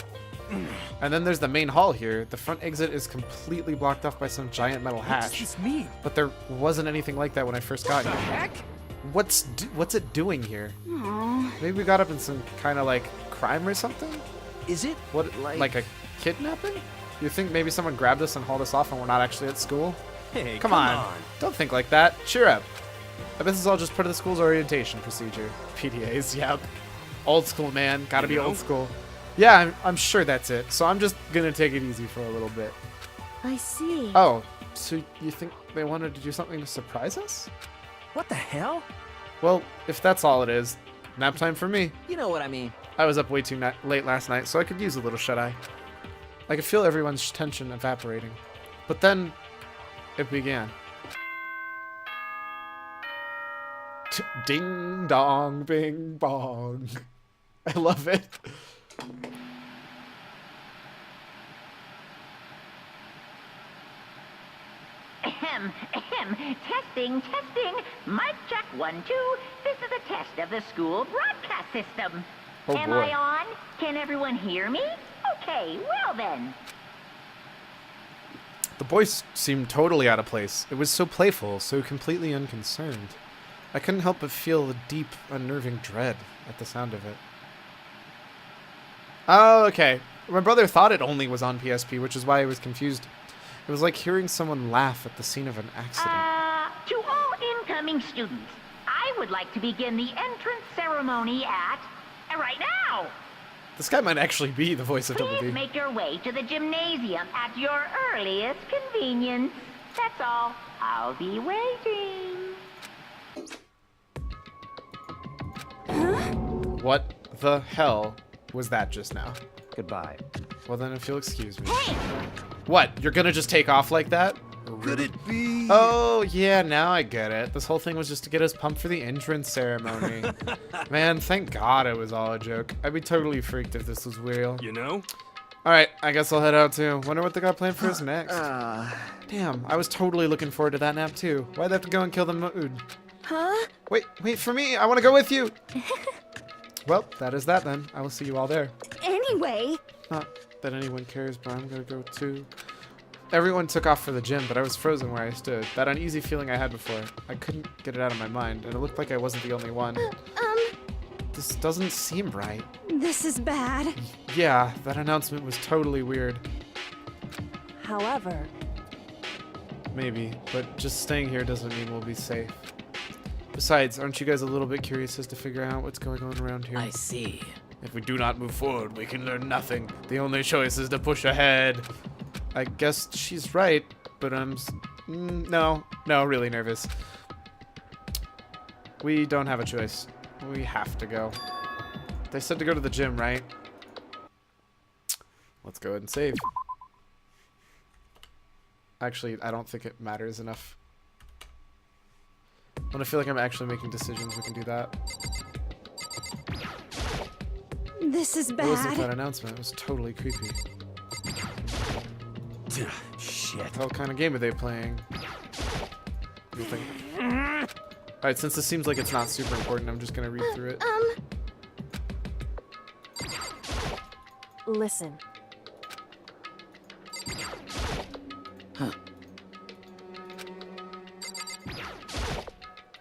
And then there's the main hall here. The front exit is completely blocked off by some giant metal hatch. What does this mean? But there wasn't anything like that when I first got here. Heck? What's it doing here? Aww. Maybe we got up in some kind of like crime or something? Is it What, like a kidnapping? You think maybe someone grabbed us and hauled us off and we're not actually at school? Hey, Come on. Don't think like that. Cheer up. I bet this is all just part of the school's orientation procedure. PDAs, yep. Old school, man. Gotta be old school. Yeah, I'm sure that's it. So I'm just gonna take it easy for a little bit. I see. Oh, so you think they wanted to do something to surprise us? What the hell? Well, if that's all it is, nap time for me. You know what I mean. I was up way too late last night, so I could use a little shut-eye. I could feel everyone's tension evaporating. But then, it began. Ding dong, bing bong. I love it. Testing, testing. Mic check 1, 2. This is a test of the school broadcast system. Oh, Am boy. I on? Can everyone hear me? Okay, well then. The voice seemed totally out of place. It was so playful, so completely unconcerned. I couldn't help but feel a deep, unnerving dread at the sound of it. Oh, okay. My brother thought it only was on PSP, which is why I was confused. It was like hearing someone laugh at the scene of an accident. To all incoming students, I would like to begin the entrance ceremony at... right now! This guy might actually be the voice of Double Please D. make your way to the gymnasium at your earliest convenience. That's all. I'll be waiting. What the hell was that just now? Goodbye. Well then, if you'll excuse me. Hey! What? You're gonna just take off like that? Could it be? Oh, yeah, now I get it. This whole thing was just to get us pumped for the entrance ceremony. Man, thank God it was all a joke. I'd be totally freaked if this was real. You know? Alright, I guess I'll head out too. Wonder what they got planned for us next. Damn, I was totally looking forward to that nap too. Why'd they have to go and kill the mood? Huh? Wait for me! I want to go with you! Well, that is that then. I will see you all there. Anyway. Not that anyone cares, but I'm gonna go too. Everyone took off for the gym, but I was frozen where I stood. That uneasy feeling I had before. I couldn't get it out of my mind, and it looked like I wasn't the only one. This doesn't seem right. This is bad. Yeah, that announcement was totally weird. However, Maybe, but just staying here doesn't mean we'll be safe. Besides, aren't you guys a little bit curious as to figure out what's going on around here? I see. If we do not move forward, we can learn nothing. The only choice is to push ahead. I guess she's right, but I'm... no, really nervous. We don't have a choice. We have to go. They said to go to the gym, right? Let's go ahead and save. Actually, I don't think it matters enough. When I feel like I'm actually making decisions, we can do that. This is What was with bad. that announcement? It was totally creepy. Shit. What kind of game are they playing? You think? Alright, since this seems like it's not super important, I'm just gonna read through it. listen.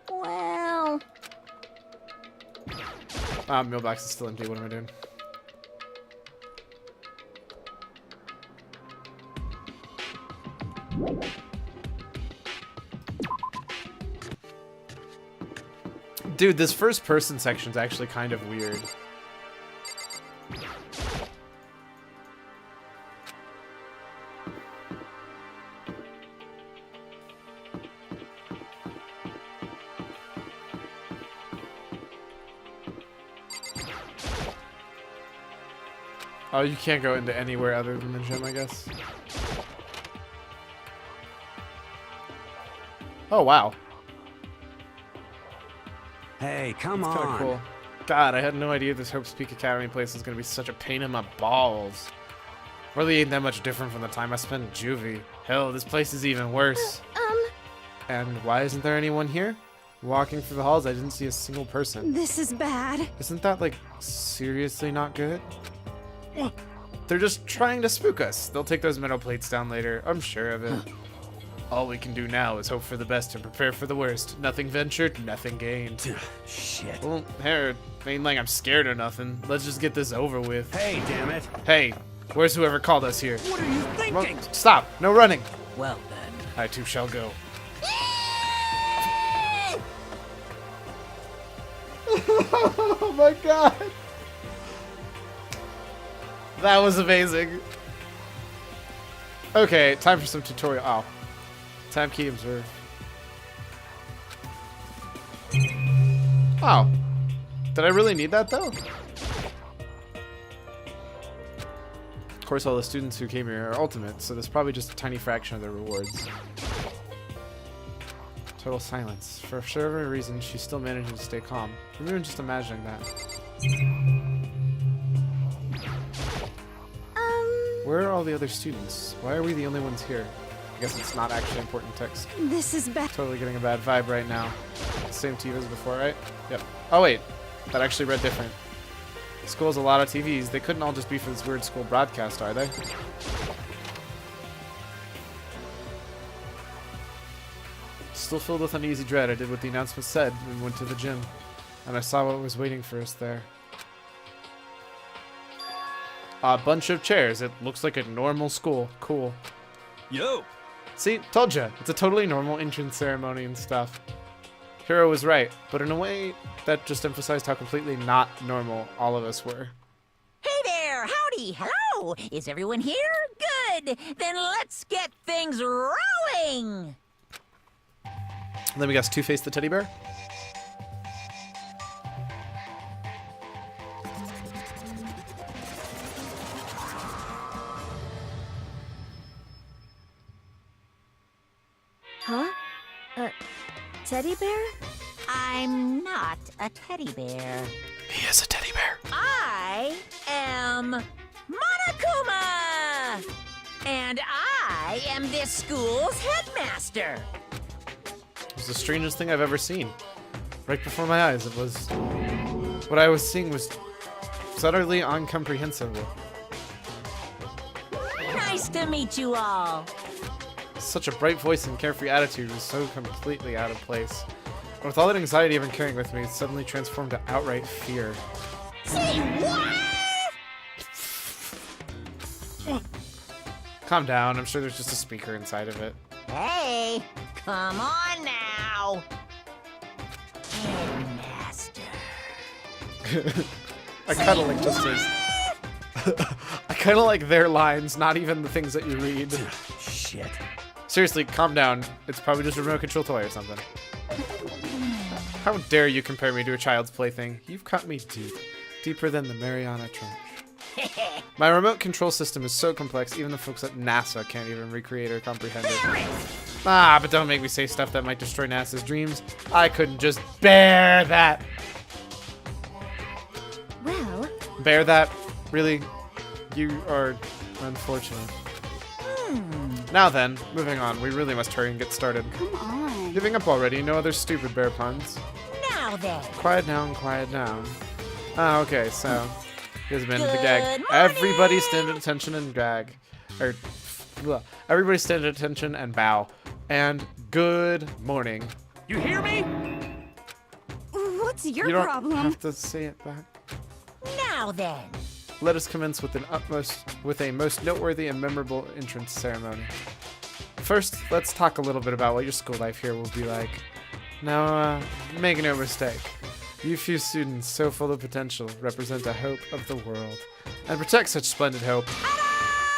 Well... Mailbox is still empty. What am I doing? Dude, this first person section's actually kind of weird. Oh, you can't go into anywhere other than the gym, I guess. Oh, wow. Hey, come That's on. kind of cool. God, I had no idea this Hope's Peak Academy place was going to be such a pain in my balls. Really ain't that much different from the time I spent in Juvie. Hell, this place is even worse. And why isn't there anyone here? Walking through the halls, I didn't see a single person. This is bad. Isn't that, like, seriously not good? They're just trying to spook us. They'll take those metal plates down later. I'm sure of it. All we can do now is hope for the best and prepare for the worst. Nothing ventured, nothing gained. Shit. Well, here, ain't like I'm scared or nothing. Let's just get this over with. Hey, damn it. Hey, where's whoever called us here? What are you thinking? Stop! No running! Well then. I too shall go. Oh my god! That was amazing. Okay, time for some tutorial. Oh. Time key observe. Oh. Did I really need that though? Of course, all the students who came here are ultimate, so there's probably just a tiny fraction of their rewards. Total silence. For whatever reason, she's still managing to stay calm. I'm even just imagining that. Where are all the other students? Why are we the only ones here? I guess it's not actually important text. This is bad. Totally getting a bad vibe right now. Same TV as before, right? Yep. Oh wait, that actually read different. School has a lot of TVs. They couldn't all just be for this weird school broadcast, are they? Still filled with uneasy dread, I did what the announcement said and went to the gym. And I saw what was waiting for us there. A bunch of chairs. It looks like a normal school. Cool. Yo! See, told ya. It's a totally normal entrance ceremony and stuff. Hiro was right, but in a way that just emphasized how completely not normal all of us were. Hey there! Howdy! Hello! Is everyone here? Good! Then let's get things rolling! Let me guess, Two-Face the teddy bear? Huh? Teddy bear? I'm not a teddy bear. He is a teddy bear. I am Monokuma! And I am this school's headmaster. It was the strangest thing I've ever seen. Right before my eyes, it was... What I was seeing was utterly incomprehensible. Nice to meet you all. Such a bright voice and carefree attitude was so completely out of place. And with all that anxiety I've been carrying with me, it suddenly transformed to outright fear. Say what? Calm down, I'm sure there's just a speaker inside of it. Hey, come on now. Headmaster. I kind of like just his... I kind of like their lines, not even the things that you read. Shit. Seriously, calm down. It's probably just a remote control toy or something. How dare you compare me to a child's plaything? You've cut me deep. Deeper than the Mariana Trench. My remote control system is so complex, even the folks at NASA can't even recreate or comprehend it. Ah, but don't make me say stuff that might destroy NASA's dreams. I couldn't just bear that. Well... Bear that? Really? You are unfortunate. Now then, moving on. We really must hurry and get started. Come on. Giving up already. No other stupid bear puns. Now then. Quiet down, quiet down. Ah, okay, so... Here's been the Good gag. morning. Everybody stand at attention and gag. Or... Blah. Everybody stand at attention and bow. And good morning. You hear me? What's your You don't problem? have to say it back. Now then. Let us commence with a most noteworthy and memorable entrance ceremony. First, let's talk a little bit about what your school life here will be like. Now, make no mistake. You few students, so full of potential, represent the hope of the world. And protect such splendid hope.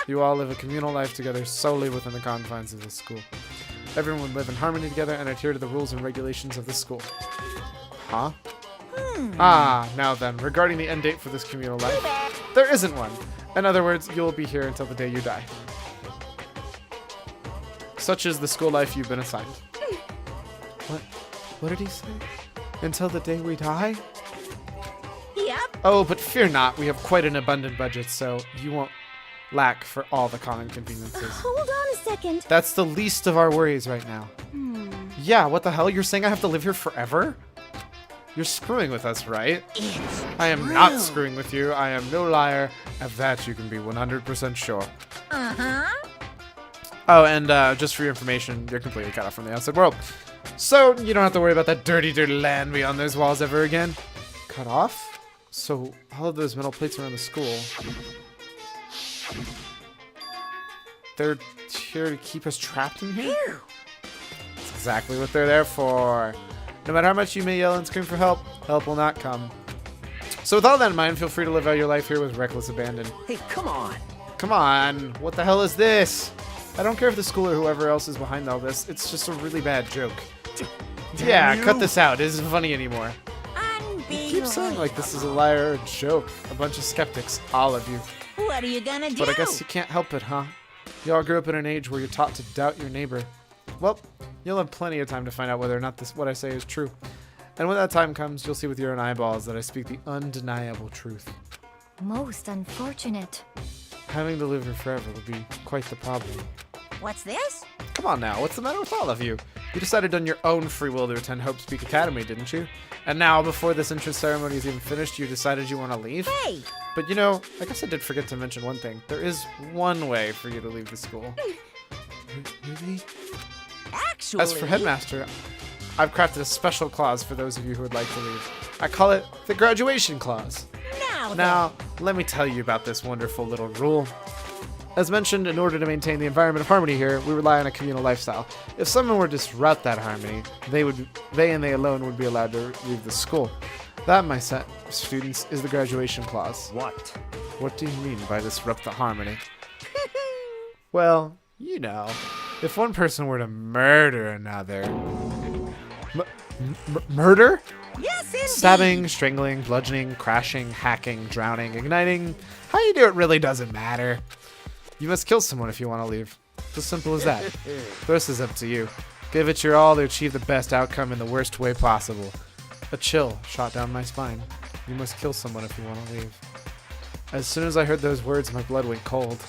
You all live a communal life together solely within the confines of the school. Everyone would live in harmony together and adhere to the rules and regulations of the school. Huh? Ah, now then, regarding the end date for this communal life, there isn't one. In other words, you'll be here until the day you die. Such is the school life you've been assigned. What did he say? Until the day we die? Yep. Oh, but fear not, we have quite an abundant budget, so you won't lack for all the common conveniences. Hold on a second. That's the least of our worries right now. Yeah, what the hell? You're saying I have to live here forever? You're screwing with us, right? It's I am not screwing with you. I am no liar. Of that you can be 100% sure. Uh-huh. Oh, and just for your information, you're completely cut off from the outside world. So you don't have to worry about that dirty, dirty land beyond those walls ever again. Cut off? So all of those metal plates around the school, they're here to keep us trapped in here? That's exactly what they're there for. No matter how much you may yell and scream for help, help will not come. So with all that in mind, feel free to live out your life here with reckless abandon. Hey, come on. Come on, what the hell is this? I don't care if the school or whoever else is behind all this, it's just a really bad joke. Yeah, cut this out, it isn't funny anymore. You keep saying like this is a liar or a joke. A bunch of skeptics, all of you. What are you gonna do? But I guess you can't help it, huh? You all grew up in an age where you're taught to doubt your neighbor. Well, you'll have plenty of time to find out whether or not what I say is true. And when that time comes, you'll see with your own eyeballs that I speak the undeniable truth. Most unfortunate. Having to live here forever will be quite the problem. What's this? come on now. What's the matter with all of you? You decided on your own free will to attend Hope's Peak Academy, didn't you? And now, before this entrance ceremony is even finished, you decided you want to leave? Hey! But you know, I guess I did forget to mention one thing. There is one way for you to leave the school. Really? Actually... As for Headmaster, I've crafted a special clause for those of you who would like to leave. I call it the graduation clause. Now, let me tell you about this wonderful little rule. As mentioned, in order to maintain the environment of harmony here, we rely on a communal lifestyle. If someone were to disrupt that harmony, they and they alone would be allowed to leave the school. That, my students, is the graduation clause. What? What do you mean by disrupt the harmony? Well, you know, if one person were to murder another... Murder? Yes, indeed! Stabbing, strangling, bludgeoning, crashing, hacking, drowning, igniting. How you do it really doesn't matter. You must kill someone if you want to leave. It's as simple as that. The rest is up to you. Give it your all to achieve the best outcome in the worst way possible. A chill shot down my spine. You must kill someone if you want to leave. As soon as I heard those words, my blood went cold.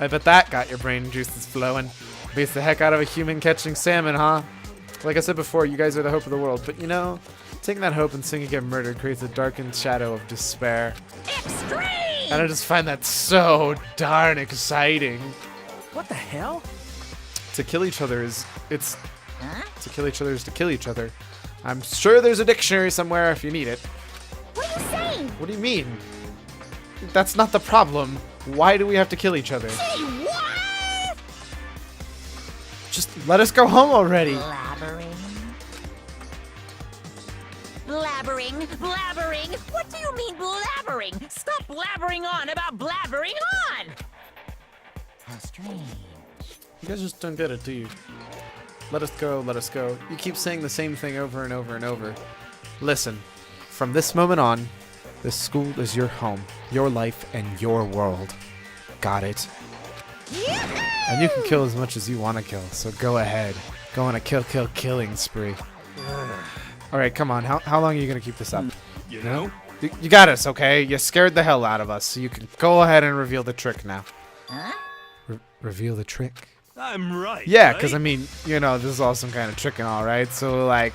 I bet that got your brain juices flowing. Beats the heck out of a human catching salmon, huh? Like I said before, you guys are the hope of the world. But you know, taking that hope and seeing it get murdered creates a darkened shadow of despair. Extreme! And I just find that so darn exciting. What the hell? To kill each other is... Huh? To kill each other is to kill each other. I'm sure there's a dictionary somewhere if you need it. What are you saying? What do you mean? That's not the problem. Why do we have to kill each other? Say what? Just let us go home already. Blabbering? What do you mean blabbering? Stop blabbering on about blabbering on! How strange. You guys just don't get it, do you? Let us go, let us go. You keep saying the same thing over and over and over. Listen, from this moment on, this school is your home, your life, and your world. Got it? Yahoo! And you can kill as much as you want to kill, so go ahead. Go on a killing spree. Alright, come on. How long are you going to keep this up? You know? You got us, okay? You scared the hell out of us, so you can go ahead and reveal the trick now. Huh? Reveal the trick? I'm right. Yeah, right? because I mean, you know, this is all some kind of trick and all, right? So, like,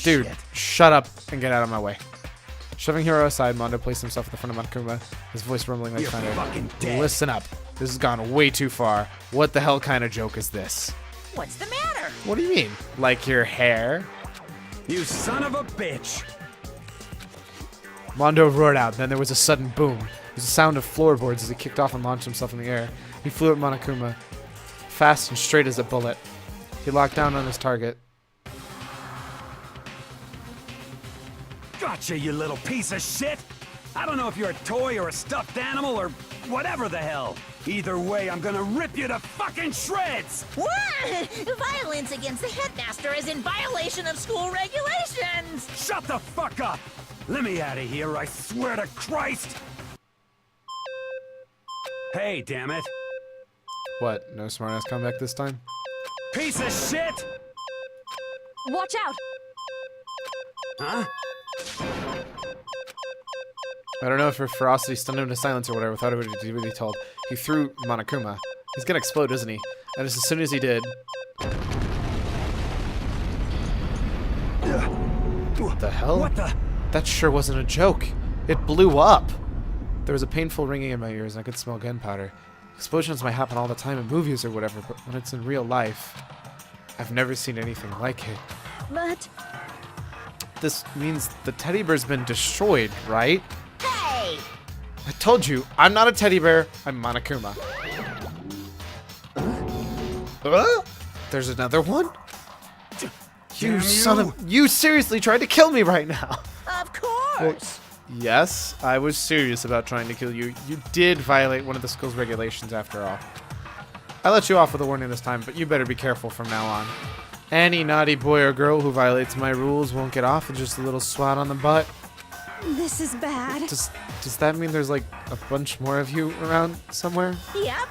dude, shut up and get out of my way. Shoving Hiro aside, Mondo placed himself at the front of Monokuma, his voice rumbling like thunder. fucking dead. Listen up. This has gone way too far. What the hell kind of joke is this? What's the matter? What do you mean? Like your hair? You son of a bitch! Mondo roared out, then there was a sudden boom. There was a sound of floorboards as he kicked off and launched himself in the air. He flew at Monokuma, fast and straight as a bullet. He locked down on his target. Gotcha, you little piece of shit! I don't know if you're a toy or a stuffed animal or whatever the hell. Either way, I'm gonna rip you to fucking shreds! What? Violence against the headmaster is in violation of school regulations! Shut the fuck up! Let me out of here, I swear to Christ! Hey, damn it. What? No smartass comeback this time? Piece of shit! Watch out! Huh? I don't know if her ferocity stunned him to silence or whatever, without it would be really told. He threw Monokuma. He's gonna explode, isn't he? And just as soon as he did... What the hell? What the? That sure wasn't a joke. It blew up. There was a painful ringing in my ears and I could smell gunpowder. Explosions might happen all the time in movies or whatever, but when it's in real life, I've never seen anything like it. But This means the teddy bear's been destroyed, right? Hey! I told you, I'm not a teddy bear, I'm Monokuma. There's another one? You son of... You seriously tried to kill me right now. Of course! Yes, I was serious about trying to kill you. You did violate one of the school's regulations after all. I let you off with a warning this time, but you better be careful from now on. Any naughty boy or girl who violates my rules won't get off with just a little swat on the butt. This is bad. Does that mean there's like a bunch more of you around somewhere? Yep.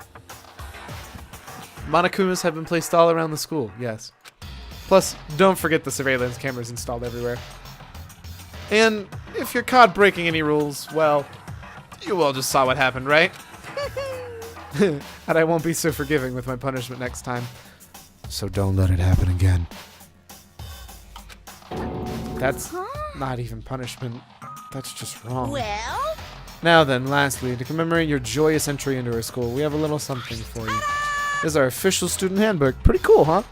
Monokumas have been placed all around the school, yes. Plus, don't forget the surveillance cameras installed everywhere. And if you're caught breaking any rules, well, you all just saw what happened, right? And I won't be so forgiving with my punishment next time. So don't let it happen again. That's not even punishment. That's just wrong. Well? Now then, lastly, to commemorate your joyous entry into our school, we have a little something for you. This is our official student handbook. Pretty cool, huh?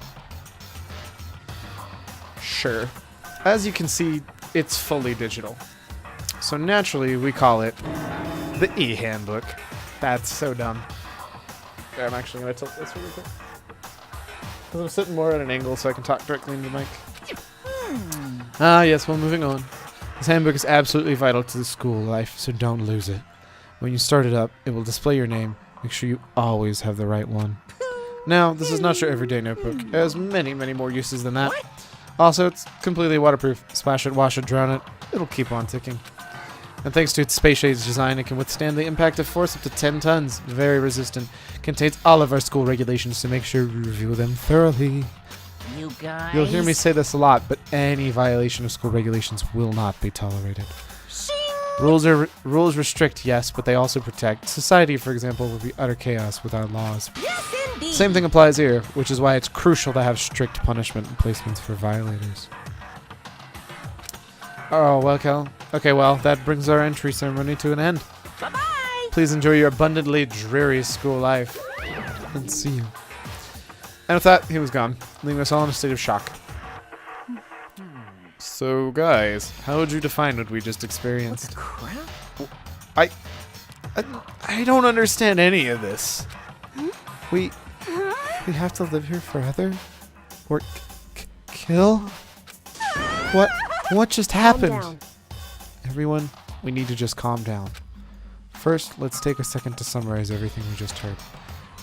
Sure. As you can see, it's fully digital. So naturally, we call it the e-handbook. That's so dumb. Okay, I'm actually going to tilt this really quick. Because I'm sitting more at an angle so I can talk directly into the mic. Ah, yes, well, moving on. This handbook is absolutely vital to the school life, so don't lose it. When you start it up, it will display your name. Make sure you always have the right one. Now, this is not your everyday notebook. It has many, many more uses than that. Also, it's completely waterproof. Splash it, wash it, drown it. It'll keep on ticking. And thanks to its space-age design, it can withstand the impact of force up to 10 tons. Very resistant. Contains all of our school regulations, so make sure you review them thoroughly. You guys... You'll hear me say this a lot, but any violation of school regulations will not be tolerated. Rules restrict, yes, but they also protect. Society, for example, would be utter chaos without laws. Yes, indeed. Same thing applies here, which is why it's crucial to have strict punishment and placements for violators. Oh, well, Cal. Okay, well, that brings our entry ceremony to an end. Bye-bye. Please enjoy your abundantly dreary school life. And see you. And with that, he was gone, leaving us all in a state of shock. So, guys, how would you define what we just experienced? Crap? I don't understand any of this. We have to live here forever? Or kill? What just happened? Calm down. Everyone, we need to just calm down. First, let's take a second to summarize everything we just heard.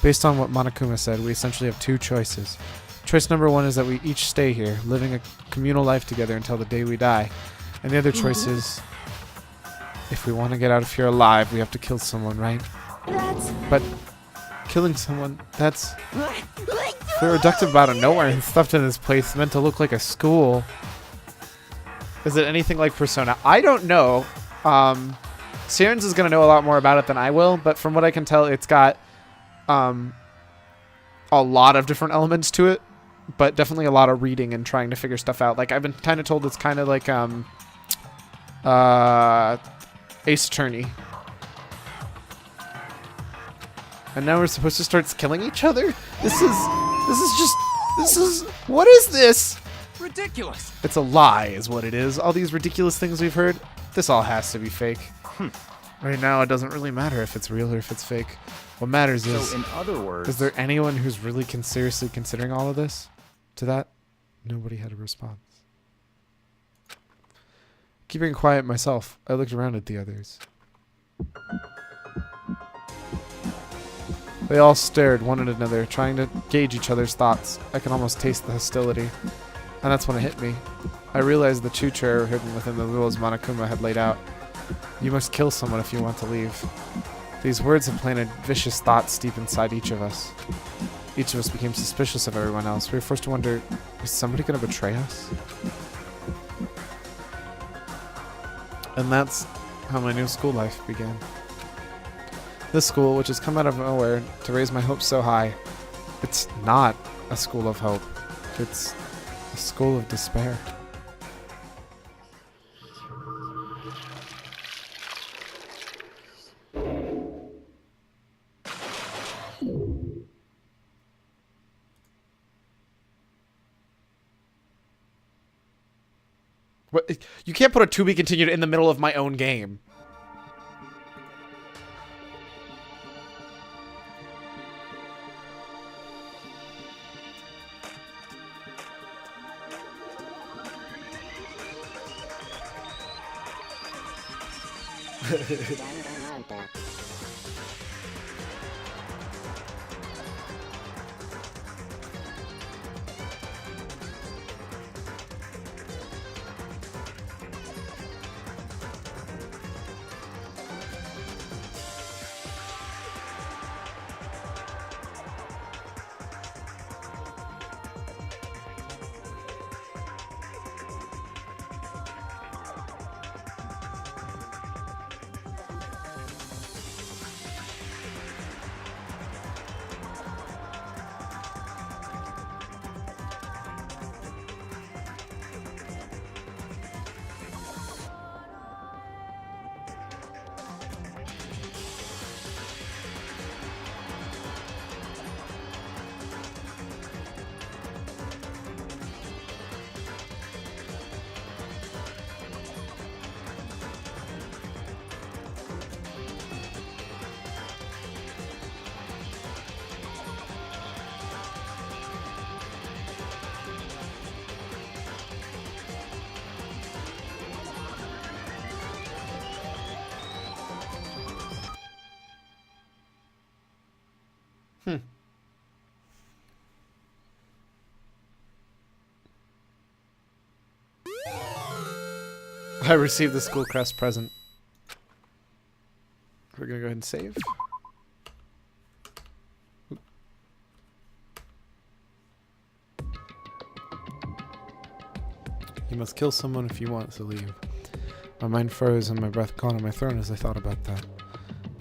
Based on what Monokuma said, we essentially have two choices. Choice number one is that we each stay here, living a communal life together until the day we die. And the other choice is, if we want to get out of here alive, we have to kill someone, right? But killing someone, that's... They were abducted out of nowhere and stuffed in this place meant to look like a school. Is it anything like Persona? I don't know. Sirens is going to know a lot more about it than I will, but from what I can tell, it's got a lot of different elements to it, but definitely a lot of reading and trying to figure stuff out. Like, I've been kind of told it's kind of like Ace Attorney. And now we're supposed to start killing each other? This is what is this? Ridiculous. It's a lie is what it is. All these ridiculous things we've heard, this all has to be fake. Right now, it doesn't really matter if it's real or if it's fake. What matters is, So in other words, is there anyone who's really seriously considering all of this? To that, nobody had a response. Keeping quiet myself, I looked around at the others. They all stared one at another, trying to gauge each other's thoughts. I could almost taste the hostility. And that's when it hit me. I realized the future were hidden within the rules Monokuma had laid out. You must kill someone if you want to leave. These words have planted vicious thoughts deep inside each of us. Each of us became suspicious of everyone else. We were forced to wonder, is somebody going to betray us? And that's how my new school life began. This school, which has come out of nowhere to raise my hopes so high, it's not a school of hope. It's a school of despair. What? You can't put a to be continued in the middle of my own game. Danganronpa. I received the school crest present. We're gonna go ahead and save. You must kill someone if you want to leave. My mind froze and my breath caught on my throat as I thought about that.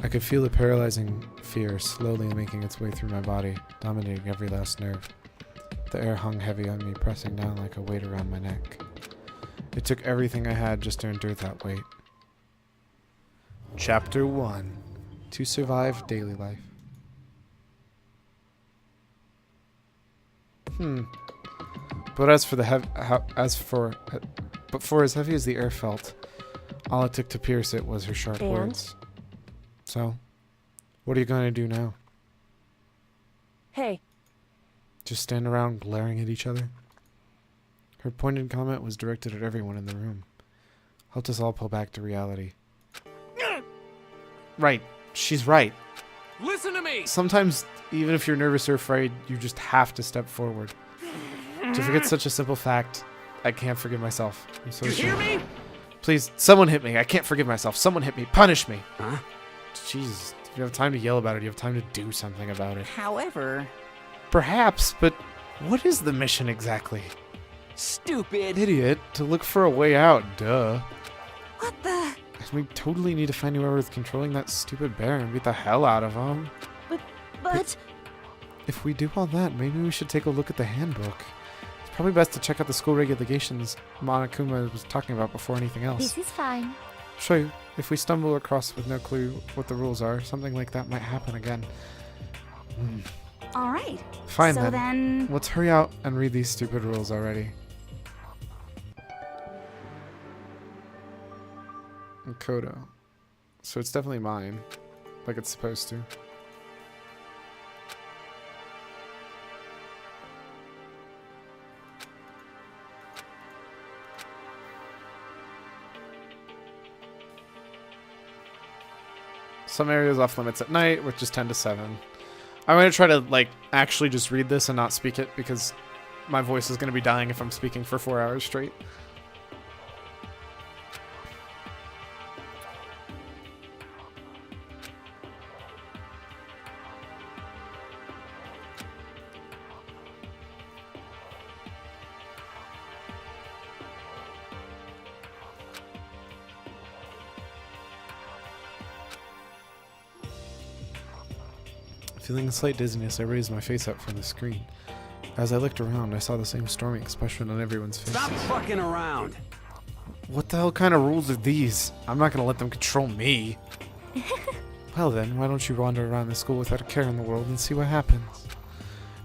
I could feel the paralyzing fear slowly making its way through my body, dominating every last nerve. The air hung heavy on me, pressing down like a weight around my neck. It took everything I had just to endure that weight. Chapter 1. To survive daily life. But for as heavy as the air felt, all it took to pierce it was her sharp words. So, what are you going to do now? Hey. Just stand around glaring at each other? Her pointed comment was directed at everyone in the room. Helped us all pull back to reality. Right. She's right. Listen to me! Sometimes, even if you're nervous or afraid, you just have to step forward. To forget such a simple fact, I can't forgive myself. I'm so You hear ashamed. me? Please, someone hit me. I can't forgive myself. Someone hit me. Punish me. Huh? Jesus. If you have time to yell about it, you have time to do something about it. However... Perhaps, but what is the mission exactly? Stupid. Idiot. To look for a way out. Duh. What the? We totally need to find whoever's controlling that stupid bear and beat the hell out of him. But... If we do all that, maybe we should take a look at the handbook. It's probably best to check out the school regulations Monokuma was talking about before anything else. This is fine. Show you. If we stumble across with no clue what the rules are, something like that might happen again. All right. Fine so then. Let's hurry out and read these stupid rules already. Kodo. So it's definitely mine. Like it's supposed to. Some areas off limits at night, which is 10 to 7. I'm going to try to, like, actually just read this and not speak it because my voice is going to be dying if I'm speaking for 4 hours straight. Feeling a slight dizziness, I raised my face up from the screen. As I looked around, I saw the same stormy expression on everyone's faces. Stop fucking around! What the hell kind of rules are these? I'm not gonna let them control me. Well then, why don't you wander around the school without a care in the world and see what happens?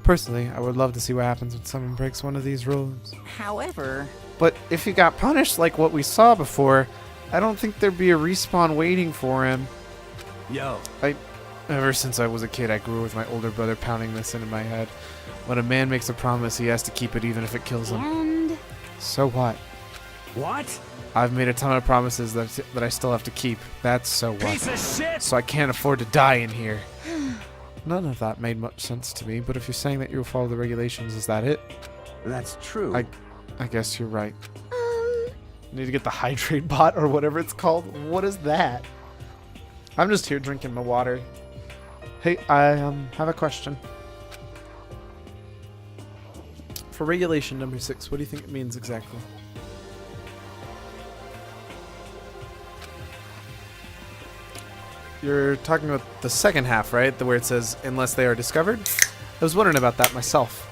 Personally, I would love to see what happens when someone breaks one of these rules. However... But if he got punished like what we saw before, I don't think there'd be a respawn waiting for him. Yo. Ever since I was a kid, I grew with my older brother pounding this into my head. When a man makes a promise, he has to keep it even if it kills him. And... So what? What? I've made a ton of promises that I still have to keep. That's so what? Piece of shit! So I can't afford to die in here. None of that made much sense to me, but if you're saying that you'll follow the regulations, is that it? That's true. I guess you're right. Need to get the hydrate bot or whatever it's called. What is that? I'm just here drinking my water. Hey, I have a question. For regulation number 6, what do you think it means exactly? You're talking about the second half, right? Where it says, unless they are discovered? I was wondering about that myself.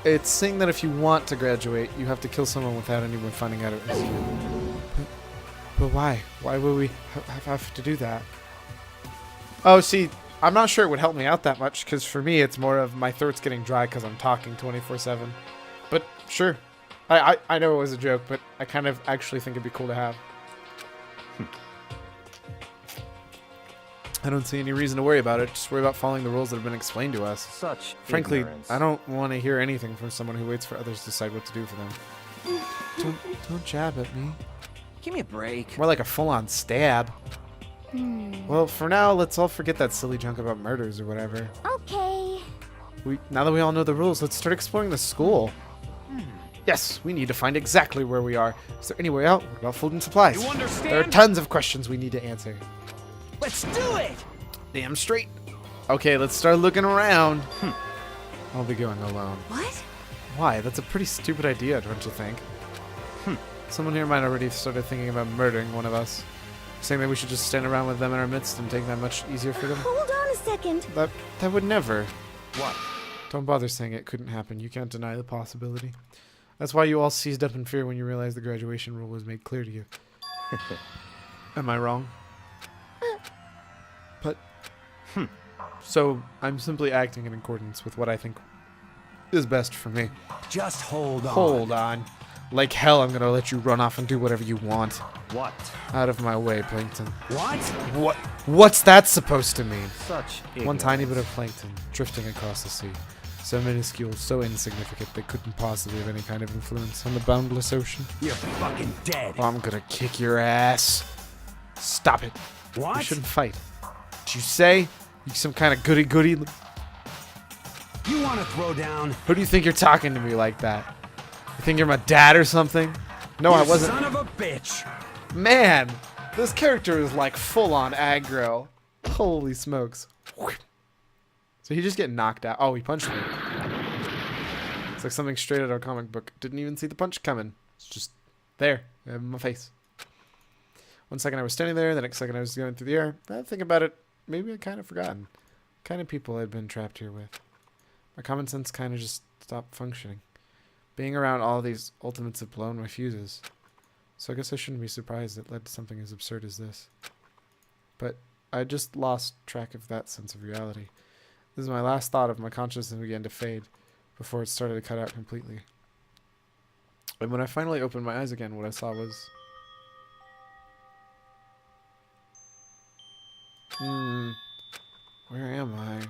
It's saying that if you want to graduate, you have to kill someone without anyone finding out it was you. But why? Why would we have to do that? Oh, see, I'm not sure it would help me out that much, because for me, it's more of my throat's getting dry because I'm talking 24/7. But sure. I know it was a joke, but I kind of actually think it'd be cool to have. I don't see any reason to worry about it. Just worry about following the rules that have been explained to us. Such Frankly, ignorance. I don't want to hear anything from someone who waits for others to decide what to do for them. Don't jab at me. Give me a break. More like a full-on stab. Well, for now, let's all forget that silly junk about murders or whatever. Now that we all know the rules, let's start exploring the school. Yes, we need to find exactly where we are. Is there any way out? What about food and supplies? You understand? There are tons of questions we need to answer. Let's do it! Damn straight. Okay, let's start looking around. I'll be going alone. What? Why? That's a pretty stupid idea, don't you think? Someone here might already have started thinking about murdering one of us. Saying that we should just stand around with them in our midst and take that much easier for them. Hold on a second. That would never. What? Don't bother saying it couldn't happen. You can't deny the possibility. That's why you all seized up in fear when you realized the graduation rule was made clear to you. Am I wrong? But... So, I'm simply acting in accordance with what I think is best for me. Just hold on. Hold on. Like hell, I'm gonna let you run off and do whatever you want. What? Out of my way, Plankton. What? What's that supposed to mean? Such One tiny bit of plankton drifting across the sea. So minuscule, so insignificant, they couldn't possibly have any kind of influence on the boundless ocean. You're fucking dead. Oh, I'm gonna kick your ass. Stop it. What? We shouldn't fight. Did you say? You some kind of goody-goody? You want to throw down? Who do you think you're talking to me like that? You think you're my dad or something? No, I wasn't. Son of a bitch. Man, this character is like full-on aggro. Holy smokes. So he just get knocked out. Oh, he punched me. It's like something straight out of a comic book. Didn't even see the punch coming. It's just there in my face. 1 second I was standing there, the next second I was going through the air. I think about it, maybe I kind of forgotten. Kind of people I'd been trapped here with. My common sense kind of just stopped functioning. Being around all these ultimates have blown my fuses. So I guess I shouldn't be surprised it led to something as absurd as this. But I just lost track of that sense of reality. This is my last thought of my consciousness began to fade before it started to cut out completely. And when I finally opened my eyes again, what I saw was... Where am I?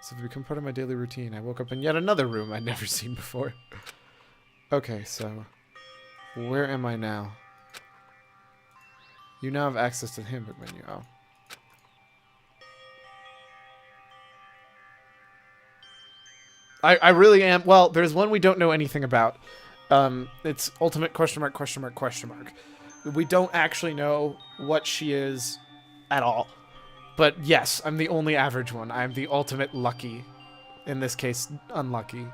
So it's become part of my daily routine. I woke up in yet another room I'd never seen before. Okay, so... Where am I now? You now have access to the handbook menu. Oh. I really am. Well, there's one we don't know anything about. It's ultimate question mark, question mark, question mark. We don't actually know what she is at all. But yes, I'm the only average one. I'm the ultimate lucky. In this case, unlucky.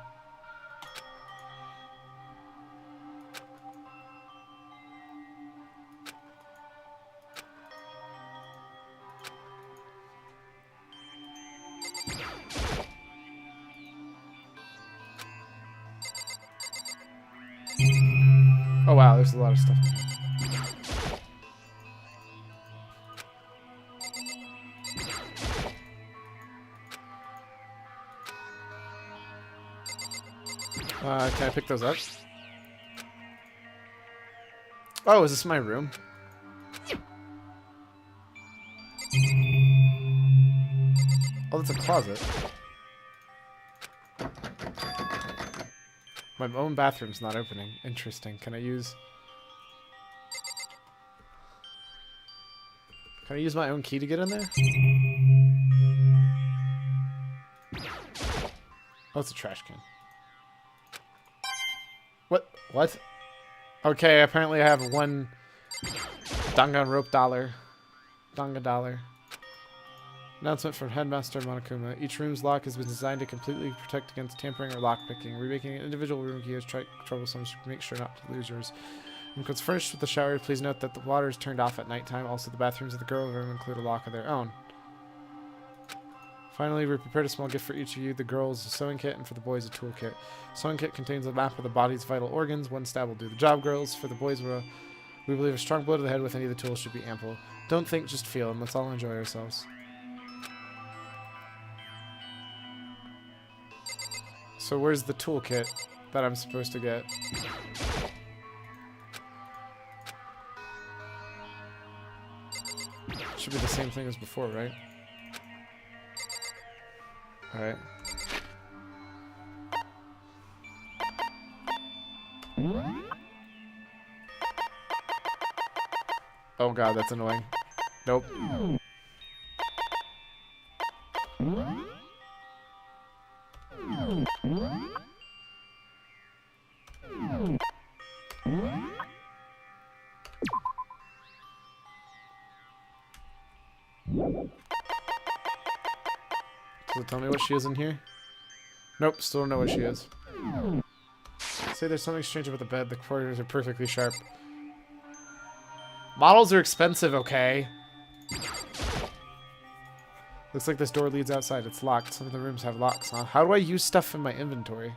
Oh wow, there's a lot of stuff. Can I pick those up? Oh, is this my room? Oh, that's a closet. My own bathroom's not opening. Interesting. Can I use my own key to get in there? Oh, it's a trash can. What? Okay, apparently I have one Danganronpa dollar. Announcement from Headmaster Monokuma. Each room's lock has been designed to completely protect against tampering or lockpicking. Remaking an individual room key is troublesome, so make sure not to lose yours. Room codes furnished with a shower. Please note that the water is turned off at nighttime. Also, the bathrooms of the girl room include a lock of their own. Finally, we prepared a small gift for each of you. The girls a sewing kit, and for the boys a toolkit. Sewing kit contains a map of the body's vital organs. One stab will do the job, girls. For the boys, we believe a strong blow to the head with any of the tools should be ample. Don't think, just feel, and let's all enjoy ourselves. So where's the toolkit that I'm supposed to get? Should be the same thing as before, right? Alright. Oh god, that's annoying. Nope. Does it tell me what she is in here? Nope, still don't know what she is. Say there's something strange about the bed. The corners are perfectly sharp. Models are expensive, okay? Looks like this door leads outside. It's locked. Some of the rooms have locks, huh? How do I use stuff in my inventory?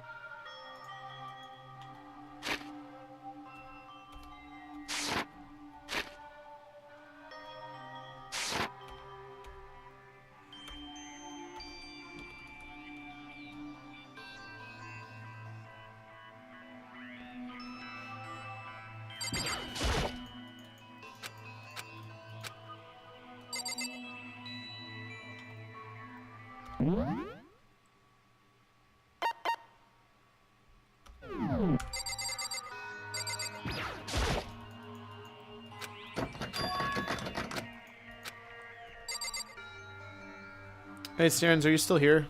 Hey, Sirens, are you still here?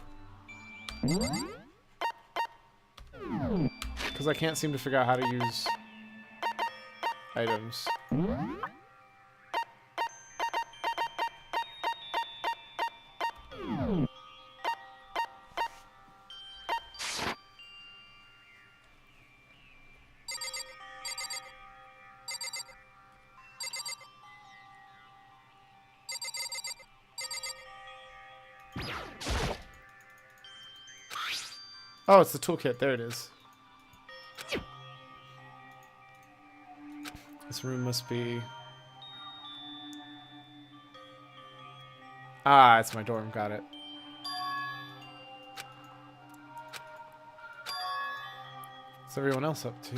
Because I can't seem to figure out how to use items. Oh, it's the toolkit. There it is. This room must be... Ah, it's my dorm. Got it. What's everyone else up to?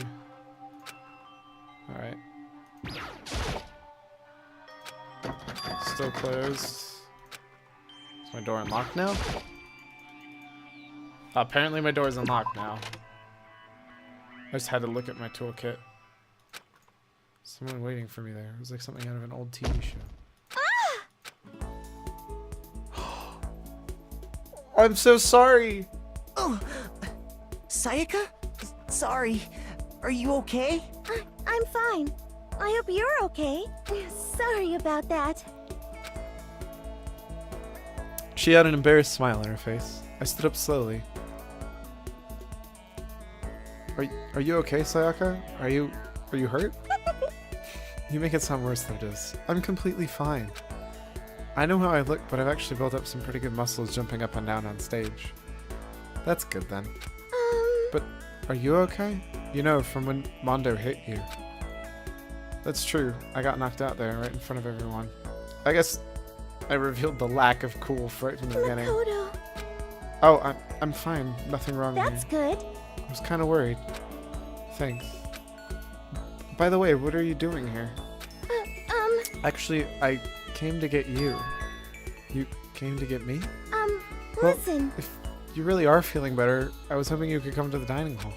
Alright. Still closed. Is my door unlocked now? Apparently my door is unlocked now. I just had to look at my toolkit. Someone waiting for me there. It was like something out of an old TV show. Ah! I'm so sorry! Oh, Sayaka? Sorry. Are you okay? I'm fine. I hope you're okay. Sorry about that. She had an embarrassed smile on her face. I stood up slowly. Are you okay, Sayaka? Are you hurt? You make it sound worse than it is. I'm completely fine. I know how I look, but I've actually built up some pretty good muscles jumping up and down on stage. That's good then. But are you okay? You know, from when Mondo hit you. That's true. I got knocked out there right in front of everyone. I guess I revealed the lack of cool right from the beginning. Makoto. Oh, I'm fine. Nothing wrong with me. That's good. I was kind of worried. Thanks. By the way, what are you doing here? Actually, I came to get you. You came to get me? Listen. If you really are feeling better, I was hoping you could come to the dining hall.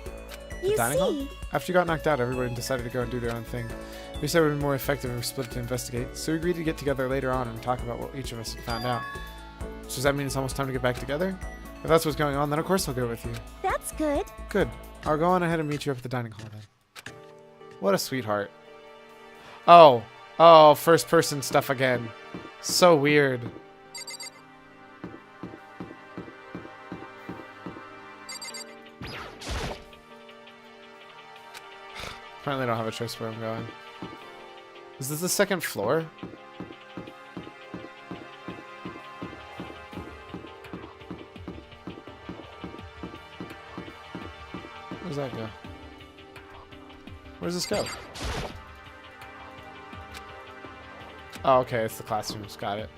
The dining hall? After you got knocked out, everybody decided to go and do their own thing. We said it would be more effective if we split to investigate, so we agreed to get together later on and talk about what each of us had found out. So does that mean it's almost time to get back together? If that's what's going on, then of course I'll go with you. That's good. Good. I'll go on ahead and meet you up at the dining hall then. What a sweetheart. Oh. Oh, first person stuff again. So weird. Apparently I don't have a choice where I'm going. Is this the second floor? Where does that go? Where does this go? Oh, okay, it's the classrooms. Got it.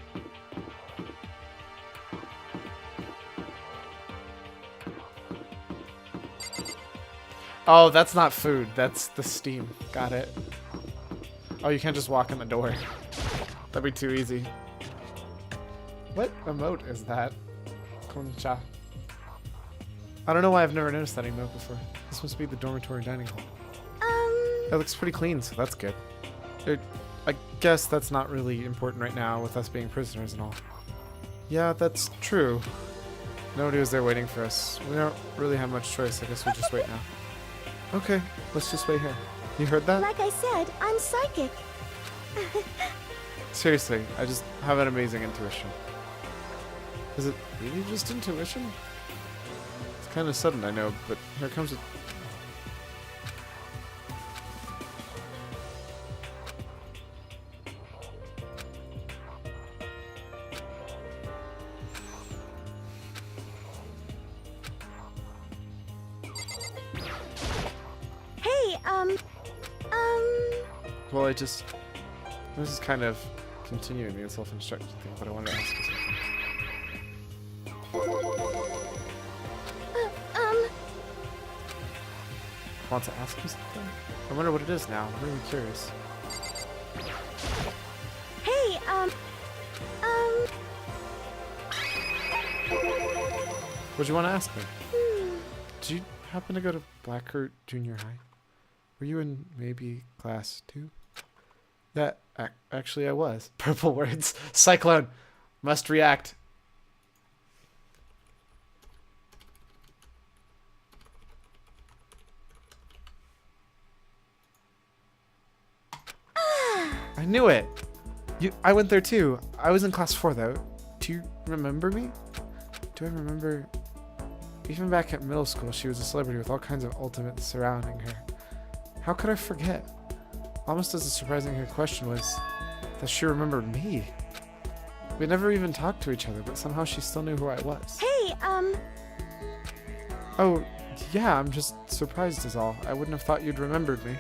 Oh, that's not food. That's the steam. Got it. Oh, you can't just walk in the door. That'd be too easy. What emote is that? Konnichiwa. I don't know why I've never noticed that emote before. This must be the dormitory dining hall. It looks pretty clean, so that's good. I guess that's not really important right now with us being prisoners and all. Yeah, that's true. Nobody was there waiting for us. We don't really have much choice. I guess we'll just wait now. Okay, let's just wait here. You heard that? Like I said, I'm psychic. Seriously, I just have an amazing intuition. Is it really just intuition? It's kind of sudden, I know, but here comes it. Hey, Well, this is kind of continuing the self-instruction thing, but I wanted to ask you something. Want to ask you something? I wonder what it is now. I'm really curious. hey, What do you want to ask me? Did you happen to go to Blackheart Junior High? Were you in maybe class 2? That actually I was. Purple words. Cyclone. Must react. I knew it. I went there too. I was in class 4 though. Do you remember me? Do I remember? Even back at middle school, she was a celebrity with all kinds of ultimates surrounding her. How could I forget? Almost as surprising her question was that she remembered me. We never even talked to each other, but somehow she still knew who I was. hey, Oh, yeah, I'm just surprised is all. I wouldn't have thought you'd remembered me.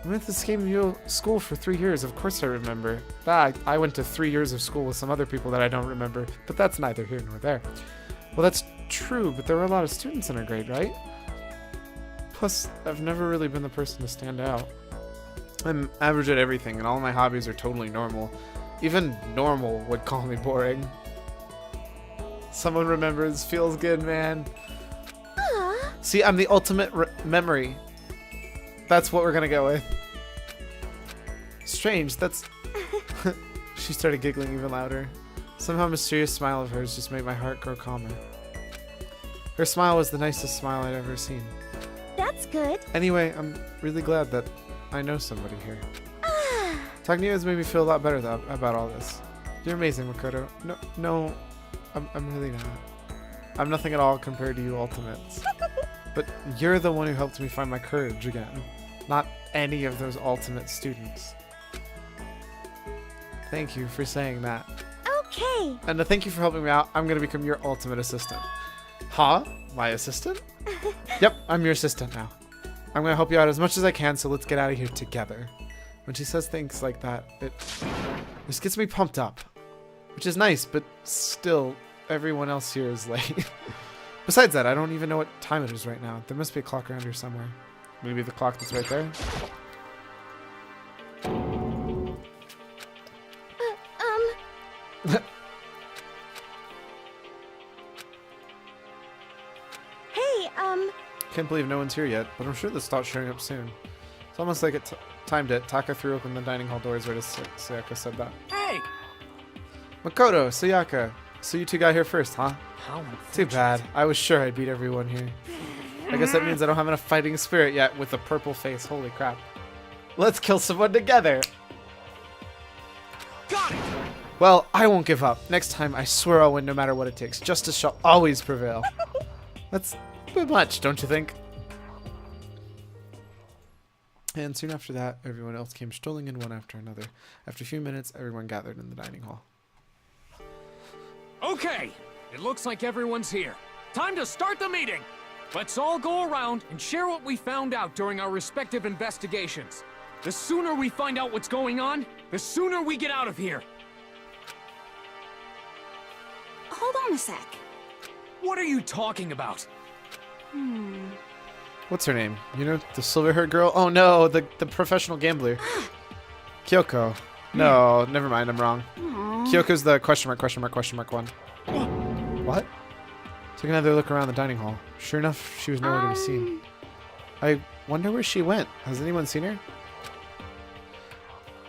I went to this game school for 3 years. Of course I remember. I went to 3 years of school with some other people that I don't remember, but that's neither here nor there. Well, that's true, but there were a lot of students in our grade, right? Plus, I've never really been the person to stand out. I'm average at everything, and all my hobbies are totally normal. Even normal would call me boring. Someone remembers. Feels good, man. See, I'm the ultimate memory. That's what we're gonna go with. Strange, that's... She started giggling even louder. Somehow a mysterious smile of hers just made my heart grow calmer. Her smile was the nicest smile I'd ever seen. that's good. Anyway, I'm really glad that I know somebody here. Talking to you has made me feel a lot better about all this. You're amazing, Makoto. No, I'm really not. I'm nothing at all compared to you Ultimates. But you're the one who helped me find my courage again. Not any of those Ultimate students. Thank you for saying that. Okay. And to thank you for helping me out, I'm going to become your ultimate assistant. Huh? My assistant? Yep, I'm your assistant now. I'm going to help you out as much as I can, so let's get out of here together. When she says things like that, it just gets me pumped up. Which is nice, but still, everyone else here is late. Besides that, I don't even know what time it is right now. There must be a clock around here somewhere. Maybe the clock that's right there? Hey, Can't believe no one's here yet, but I'm sure they'll start showing up soon. It's almost like it timed it. Taka threw open the dining hall doors right as Sayaka said that. Hey! Makoto, Sayaka. So you two got here first, huh? How Too bad. I was sure I'd beat everyone here. I guess that means I don't have enough fighting spirit yet with the purple face. Holy crap. Let's kill someone together! Got it! Well, I won't give up. Next time, I swear I'll win no matter what it takes. Justice shall always prevail. That's a bit much, don't you think? And soon after that, everyone else came strolling in one after another. After a few minutes, everyone gathered in the dining hall. Okay, it looks like everyone's here. Time to start the meeting! Let's all go around and share what we found out during our respective investigations. The sooner we find out what's going on, the sooner we get out of here. Hold on a sec. What are you talking about? What's her name? You know, the silver-haired girl? Oh no, the professional gambler. Kyoko. No, never mind, I'm wrong. Kyoko's the question mark one. What? Took another look around the dining hall. Sure enough, she was nowhere to be seen. I wonder where she went. Has anyone seen her?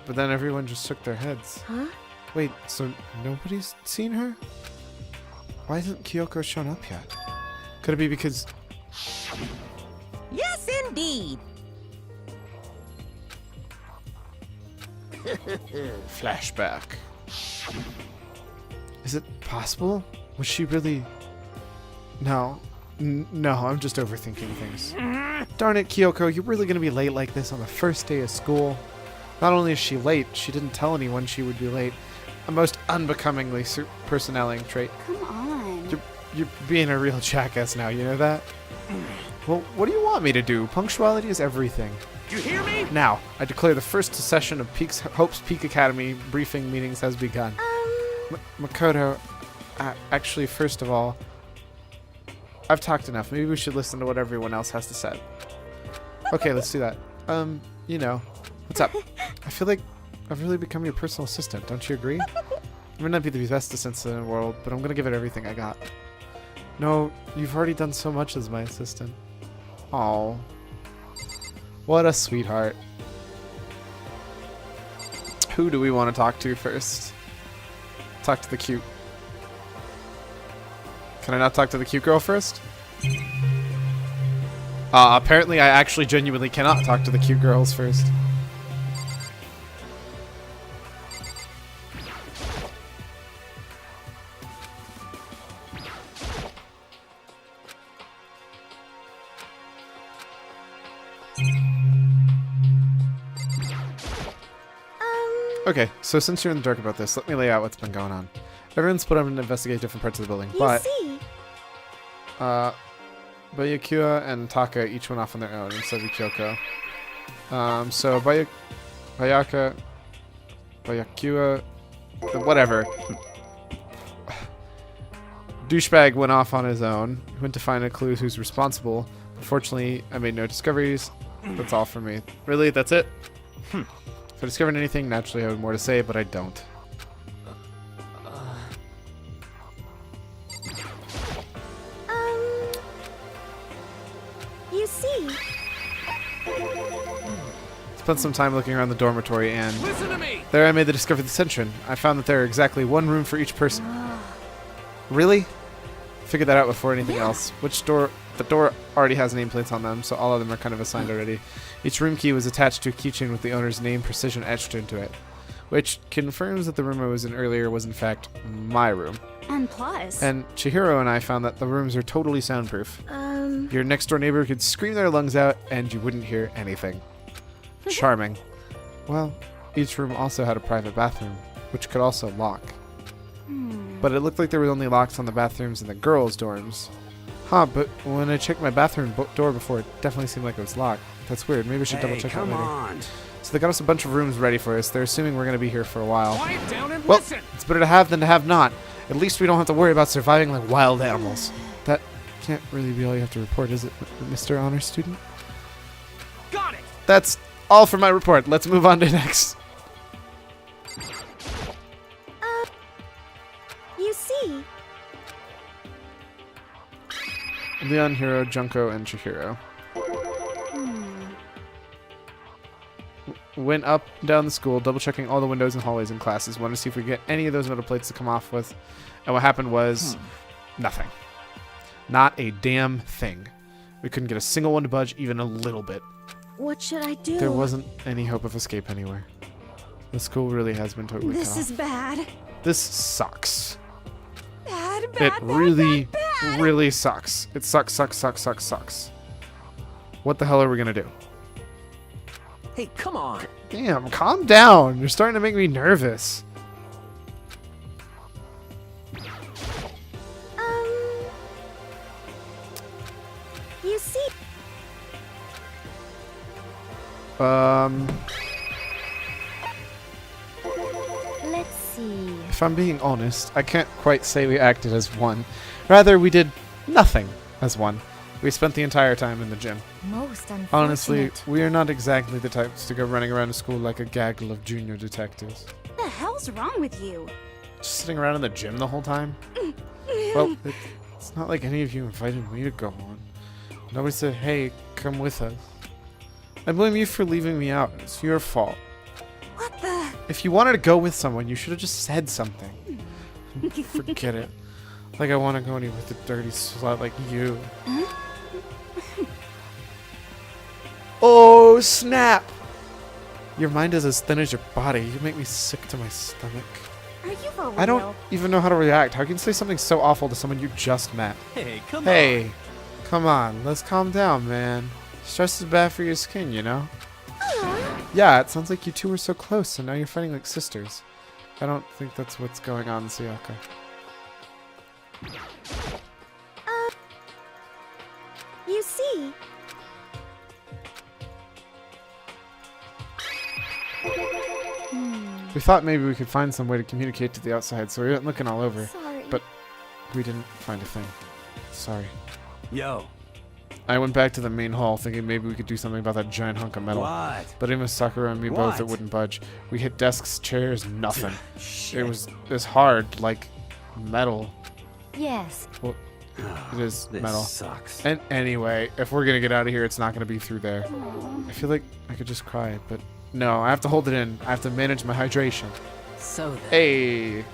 But then everyone just shook their heads. Huh? Wait, so nobody's seen her? Why hasn't Kyoko shown up yet? Could it be because... Yes, indeed. Flashback. Is it possible? Was she really... No. No, I'm just overthinking things. Darn it, Kyoko, you're really gonna be late like this on the first day of school? Not only is she late, she didn't tell anyone she would be late. A most unbecomingly personality trait. Come on. You're being a real jackass now, you know that? Well, what do you want me to do? Punctuality is everything. You hear me? Now, I declare the first session of Hope's Peak Academy briefing meetings has begun. Makoto, actually, first of all, I've talked enough. Maybe we should listen to what everyone else has to say. Okay, let's do that. You know, what's up? I feel like I've really become your personal assistant. Don't you agree? I may not be the best assistant in the world, but I'm gonna give it everything I got. No, you've already done so much as my assistant. Aw. What a sweetheart. Who do we want to talk to first? Talk to the cute. Can I not talk to the cute girl first? Apparently I actually genuinely cannot talk to the cute girls first. Okay, so since you're in the dark about this, let me lay out what's been going on. Everyone's split up and investigate different parts of the building, but Bayakua and Taka each went off on their own instead of Kyoko. So Bayakua, whatever. Douchebag went off on his own. He went to find a clue who's responsible. Unfortunately, I made no discoveries. That's all for me. Really? That's it? If I discovered anything, naturally I have more to say, but I don't. You see. Spent some time looking around the dormitory, and Listen to me. there I made the discovery of the Sentron. I found that there are exactly one room for each person. Really? Figured that out before anything else. Which door? The door already has nameplates on them, so all of them are kind of assigned already. Each room key was attached to a keychain with the owner's name precision etched into it, which confirms that the room I was in earlier was in fact my room. And plus. And Chihiro and I found that the rooms are totally soundproof. Your next door neighbor could scream their lungs out and you wouldn't hear anything. Charming. Well, each room also had a private bathroom, which could also lock. But it looked like there were only locks on the bathrooms in the girls' dorms. Huh, but when I checked my bathroom door before, it definitely seemed like it was locked. That's weird. Maybe I should double check that later. Come on. So they got us a bunch of rooms ready for us. They're assuming we're going to be here for a while. Quiet down and Well, listen. it's better to have than to have not. At least we don't have to worry about surviving like wild animals. That can't really be all you have to report, is it, Mr. Honor Student? Got it. That's all for my report. Let's move on to next. You see. Leon, Hiro, Junko, and Chihiro. Went up and down the school, double checking all the windows and hallways and classes. Wanted to see if we could get any of those metal plates to come off with. And what happened was nothing. Not a damn thing. We couldn't get a single one to budge even a little bit. What should I do? There wasn't any hope of escape anywhere. The school really has been totally cut off. This is bad. This sucks. Bad, It bad, really, bad. really sucks. It sucks, sucks, sucks, sucks, sucks. What the hell are we gonna do? Hey, come on. Damn, calm down. You're starting to make me nervous. You see. Let's see. If I'm being honest, I can't quite say we acted as one. Rather, we did nothing as one. We spent the entire time in the gym. Most unfortunate. Honestly, we are not exactly the types to go running around school like a gaggle of junior detectives. What the hell's wrong with you? Just sitting around in the gym the whole time? Well, it's not like any of you invited me to go on. Nobody said, hey, come with us. I blame you for leaving me out. It's your fault. What the? If you wanted to go with someone, you should have just said something. Forget it. Like I want to go any with a dirty slut like you. Oh, snap! Your mind is as thin as your body. You make me sick to my stomach. Are you for real? I don't even know how to react. How can you say something so awful to someone you just met? Hey, come on. Hey, come on. Let's calm down, man. Stress is bad for your skin, you know? Yeah, it sounds like you two were so close, and now you're fighting like sisters. I don't think that's what's going on, Sayaka. You see, We thought maybe we could find some way to communicate to the outside, so we went looking all over. sorry. But we didn't find a thing. Sorry. Yo, I went back to the main hall thinking maybe we could do something about that giant hunk of metal. what? But even with Sakura and me both, it What? wouldn't budge. We hit desks, chairs, nothing. Shit. It was hard, like metal. Yes. Well, it is This metal. sucks. And anyway, if we're gonna get out of here, it's not gonna be through there. I feel like I could just cry, but no, I have to hold it in. I have to manage my hydration. So then. Hey,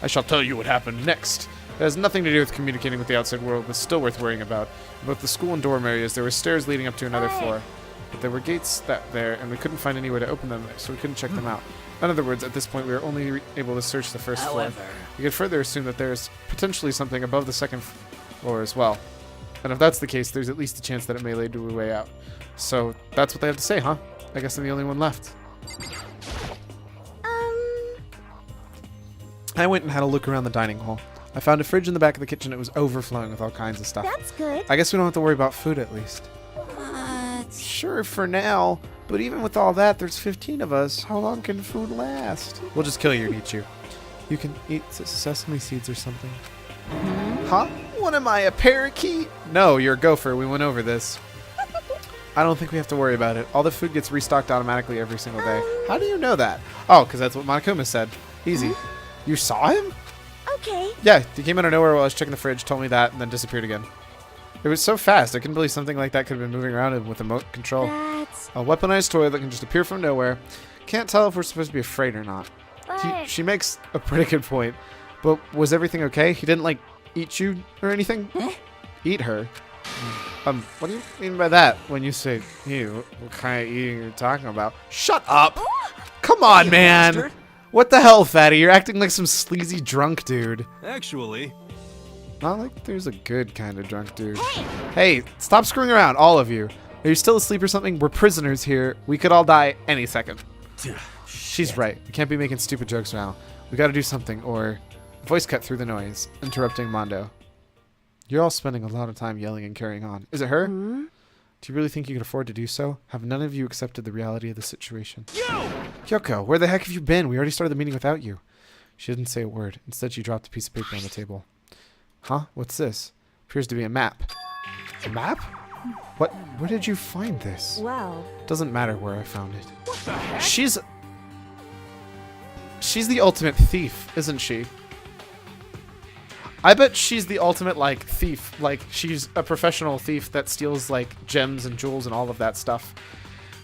I shall tell you what happened next. It has nothing to do with communicating with the outside world, but still worth worrying about. In both the school and dorm areas, there were stairs leading up to another floor. But there were gates there, and we couldn't find anywhere to open them, so we couldn't check them out. In other words, at this point, we were only able to search the first floor. However, We could further assume that there's potentially something above the second floor as well. And if that's the case, there's at least a chance that it may lead to a way out. So that's what they have to say, huh? I guess I'm the only one left. I went and had a look around the dining hall. I found a fridge in the back of the kitchen. It was overflowing with all kinds of stuff. That's good. I guess we don't have to worry about food at least. What? Sure, for now. But even with all that, there's 15 of us. How long can food last? We'll just kill you and eat you. You can eat sesame seeds or something. Huh? What am I, a parakeet? No, you're a gopher. We went over this. I don't think we have to worry about it. All the food gets restocked automatically every single day. How do you know that? Oh, because that's what Monokuma said. Easy. You saw him? Okay. Yeah, he came out of nowhere while I was checking the fridge, told me that, and then disappeared again. It was so fast, I couldn't believe something like that could have been moving around with remote control. That's... A weaponized toy that can just appear from nowhere. Can't tell if we're supposed to be afraid or not. But... She makes a pretty good point. But was everything okay? He didn't, like, eat you or anything? Eat her? What do you mean by that when you say, ew, what kind of eating you're talking about? Shut up! Come on, man! bastard. What the hell, fatty? You're acting like some sleazy drunk dude. Actually, Not like there's a good kind of drunk dude. Hey, stop screwing around, all of you. Are you still asleep or something? We're prisoners here. We could all die any second. She's right. We can't be making stupid jokes now. We gotta do something, or... Voice cut through the noise, interrupting Mondo. You're all spending a lot of time yelling and carrying on. Is it her? Do you really think you can afford to do so? Have none of you accepted the reality of the situation? Kyoko, where the heck have you been? We already started the meeting without you. She didn't say a word. Instead, she dropped a piece of paper on the table. Huh? What's this? Appears to be a map. A map? What? Where did you find this? Wow. Doesn't matter where I found it. What the heck? She's the ultimate thief, isn't she? I bet she's the ultimate, like, thief. Like, she's a professional thief that steals, like, gems and jewels and all of that stuff.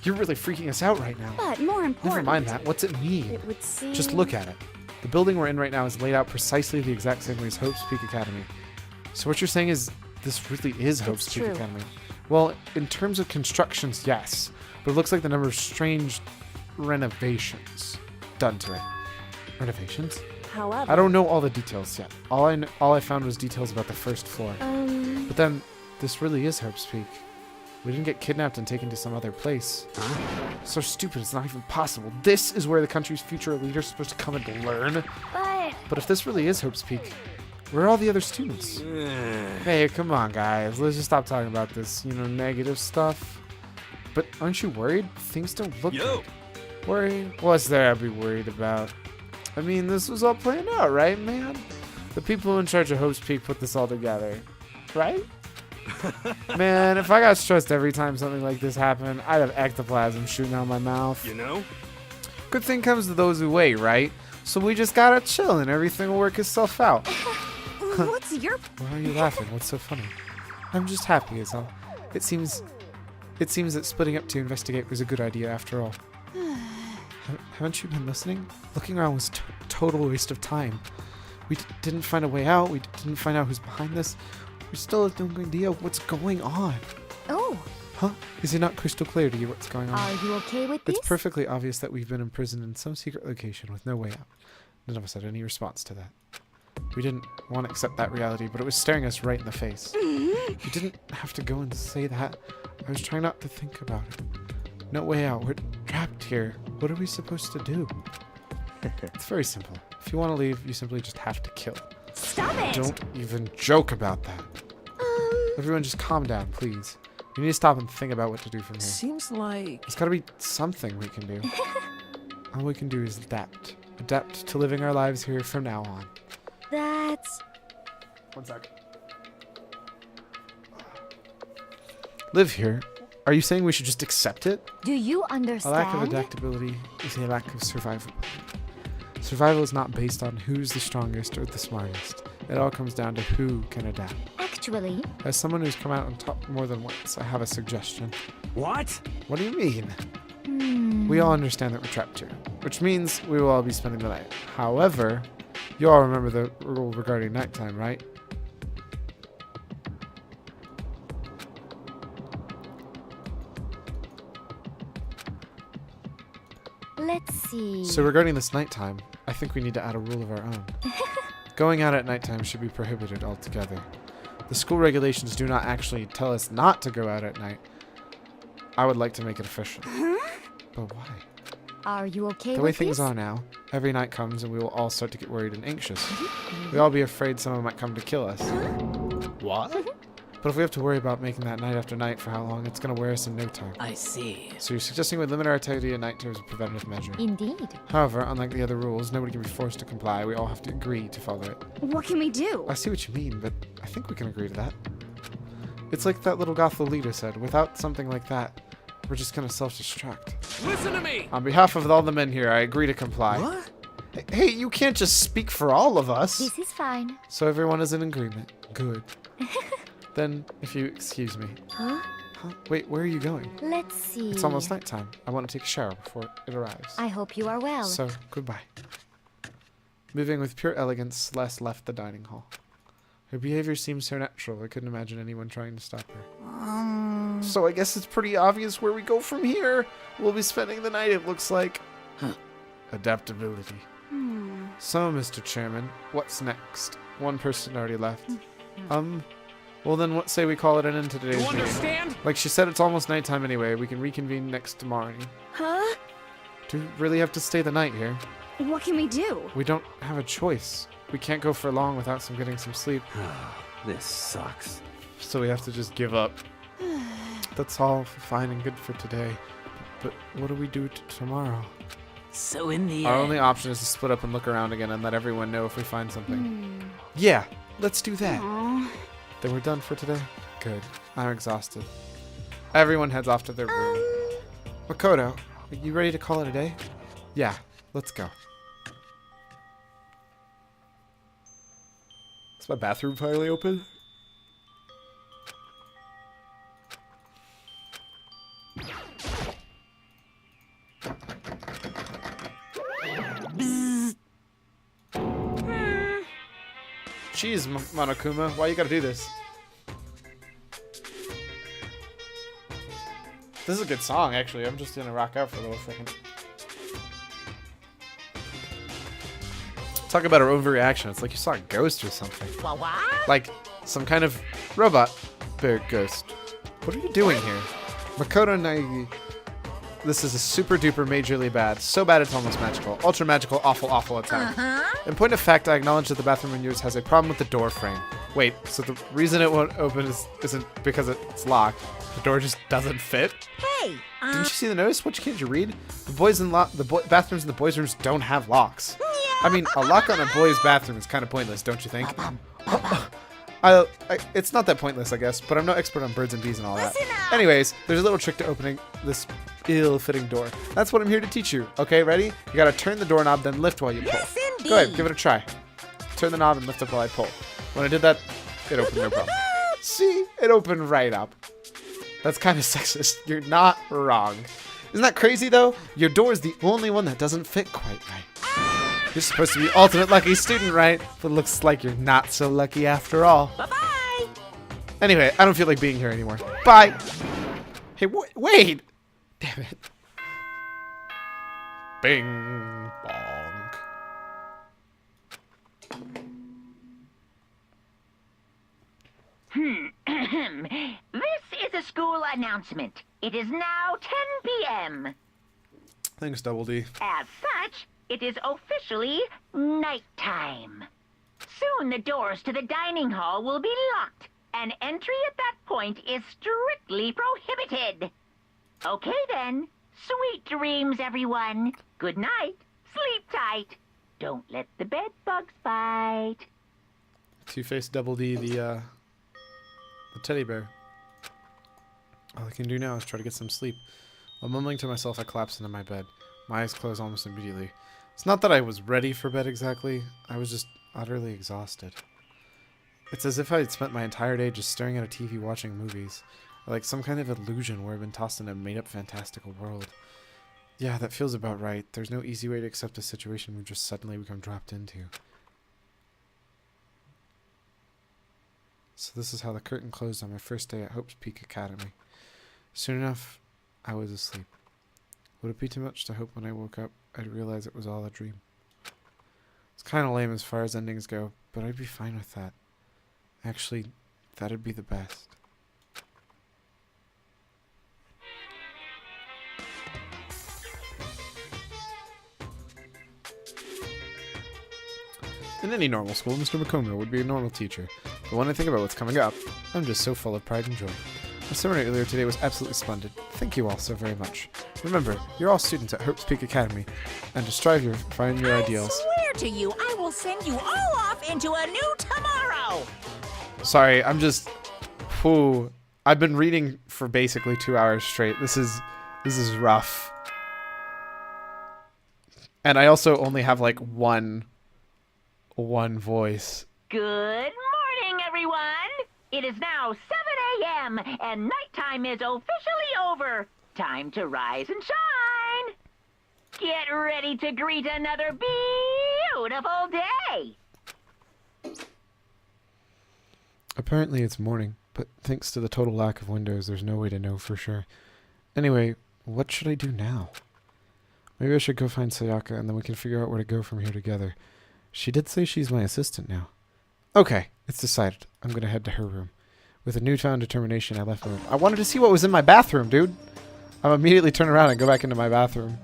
You're really freaking us out right now. But more important... Never mind that. What's it mean? It would seem... Just look at it. The building we're in right now is laid out precisely the exact same way as Hope's Peak Academy. So what you're saying is this really is Hope's Peak true. Academy? Well, in terms of constructions, yes. But it looks like the number of strange renovations done to it. Renovations? However... I don't know all the details yet. All I found was details about the first floor. But then, this really is Hope's Peak. We didn't get kidnapped and taken to some other place. So stupid, it's not even possible. This is where the country's future leaders are supposed to come and learn. But if this really is Hope's Peak, where are all the other students? Hey, come on, guys. Let's just stop talking about this, negative stuff. But aren't you worried? Things don't look good. Worried? What's there to be worried about? I mean, this was all planned out, right, man? The people in charge of Hope's Peak put this all together, right? Man, if I got stressed every time something like this happened, I'd have ectoplasm shooting out my mouth. you know? Good thing comes to those who wait, right? So we just gotta chill and everything will work itself out. What's your... Why are you laughing? What's so funny? I'm just happy, is all. It seems that splitting up to investigate was a good idea after all. Haven't you been listening? Looking around was total waste of time. We didn't find a way out. We didn't find out who's behind this. We still have no idea what's going on. Oh, Huh? Is it not crystal clear to you what's going on? are you okay with this? It's perfectly obvious that we've been imprisoned in some secret location with no way out. None of us had any response to that. We didn't want to accept that reality, but it was staring us right in the face. You didn't have to go and say that. I was trying not to think about it. No way out. We're trapped here. What are we supposed to do? It's very simple. If you want to leave, you simply just have to kill. Stop it! Don't even joke about that. Everyone just calm down, please. We need to stop and think about what to do from here. Seems like... There's gotta be something we can do. All we can do is adapt. Adapt to living our lives here from now on. That's... One sec. Live here? Are you saying we should just accept it? Do you A understand? lack of adaptability is a lack of survival. Survival is not based on who's the strongest or the smartest. It all comes down to who can adapt. Actually, As someone who's come out on top more than once, I have a suggestion. What? What do you mean? We all understand that we're trapped here, which means we will all be spending the night. However, you all remember the rule regarding nighttime, right? let's see. So regarding this nighttime, I think we need to add a rule of our own. Going out at nighttime should be prohibited altogether. The school regulations do not actually tell us not to go out at night. I would like to make it official. But why? Are you okay The way with things this? are now, every night comes and we will all start to get worried and anxious. We'll all be afraid someone might come to kill us. What? But if we have to worry about making that night after night for how long, it's going to wear us in no time. I see. So you're suggesting we limit our activity at night as a preventative measure. Indeed. However, unlike the other rules, nobody can be forced to comply. We all have to agree to follow it. What can we do? I see what you mean, but I think we can agree to that. It's like that little goth Lolita said, without something like that, we're just going to self-destruct. Listen to me! On behalf of all the men here, I agree to comply. What? Hey, you can't just speak for all of us. This is fine. So everyone is in agreement. Good. Then, if you excuse me. Huh? Huh? Wait, where are you going? Let's see. It's almost nighttime. I want to take a shower before it arrives. I hope you are well. So, goodbye. Moving with pure elegance, Celeste left the dining hall. Her behavior seemed so natural, I couldn't imagine anyone trying to stop her. So I guess it's pretty obvious where we go from here. We'll be spending the night, it looks like. Adaptability. So, Mr. Chairman, what's next? One person already left. Well then, what say we call it an end to today's You meeting? understand? Like she said, it's almost nighttime anyway. We can reconvene next morning. Huh? Do we really have to stay the night here? What can we do? We don't have a choice. We can't go for long without getting some sleep. This sucks. So we have to just give up. That's all fine and good for today. But what do we do tomorrow? So in the Our end... only option is to split up and look around again and let everyone know if we find something. Yeah, let's do that. Aw. Then we're done for today? Good. I'm exhausted. Everyone heads off to their room. Makoto, are you ready to call it a day? Yeah, let's go. Is my bathroom finally open? Jeez, Monokuma, why you gotta do this? This is a good song, actually. I'm just gonna rock out for a little second. Talk about our overreaction. It's like you saw a ghost or something. Like some kind of robot bear ghost. What are you doing here? Makoto Naegi. This is a super duper majorly bad. So bad it's almost magical. Ultra magical, awful, awful attack. In point of fact, I acknowledge that the bathroom in yours has a problem with the door frame. Wait, so the reason it won't open isn't because it's locked. The door just doesn't fit? Hey, Didn't you see the notice? What, can't you read? The bathrooms in the boys' rooms don't have locks. I mean, a lock on a boy's bathroom is kind of pointless, don't you think? It's not that pointless, I guess, but I'm no expert on birds and bees and all that. Anyways, there's a little trick to opening this ill-fitting door. That's what I'm here to teach you. Okay, ready? You gotta turn the doorknob, then lift while you pull. Yes, indeed. Go ahead, give it a try. Turn the knob and lift up while I pull. When I did that, it opened no problem. See? It opened right up. That's kind of sexist. You're not wrong. Isn't that crazy, though? Your door is the only one that doesn't fit quite right. You're supposed to be ultimate lucky student, right? But looks like you're not so lucky after all. Bye-bye! Anyway, I don't feel like being here anymore. Bye! Hey, wait! Damn it. Bing bong. This is a school announcement. It is now 10 p.m. Thanks, Double D. As such, it is officially nighttime. Soon the doors to the dining hall will be locked, and entry at that point is strictly prohibited. Okay then. Sweet dreams, everyone. Good night. Sleep tight. Don't let the bed bugs bite. Two-Face Double D, the teddy bear. All I can do now is try to get some sleep. While mumbling to myself, I collapsed into my bed. My eyes closed almost immediately. It's not that I was ready for bed exactly. I was just utterly exhausted. It's as if I had spent my entire day just staring at a TV watching movies. Or like some kind of illusion where I've been tossed in a made-up fantastical world. Yeah, that feels about right. There's no easy way to accept a situation we've just suddenly become dropped into. So this is how the curtain closed on my first day at Hope's Peak Academy. Soon enough, I was asleep. Would it be too much to hope when I woke up I'd realize it was all a dream? It's kind of lame as far as endings go, but I'd be fine with that. Actually, that'd be the best. In any normal school, Mr. Makomo would be a normal teacher. But when I think about what's coming up, I'm just so full of pride and joy. The seminar earlier today was absolutely splendid. Thank you all so very much. Remember, you're all students at Hope's Peak Academy, and to strive to find your ideals. I swear to you, I will send you all off into a new tomorrow! Sorry, I'm just... Whew. I've been reading for basically 2 hours straight. This is rough. And I also only have like one voice. Good morning, everyone. It is now 7 a.m. and nighttime is officially over. Time to rise and shine. Get ready to greet another beautiful day. Apparently it's morning, but thanks to the total lack of windows, there's no way to know for sure. Anyway, what should I do now? Maybe I should go find Sayaka and then we can figure out where to go from here together. She did say she's my assistant now. Okay, it's decided. I'm gonna head to her room. With a newfound determination, I left my room. I wanted to see what was in my bathroom, dude. I'll immediately turn around and go back into my bathroom.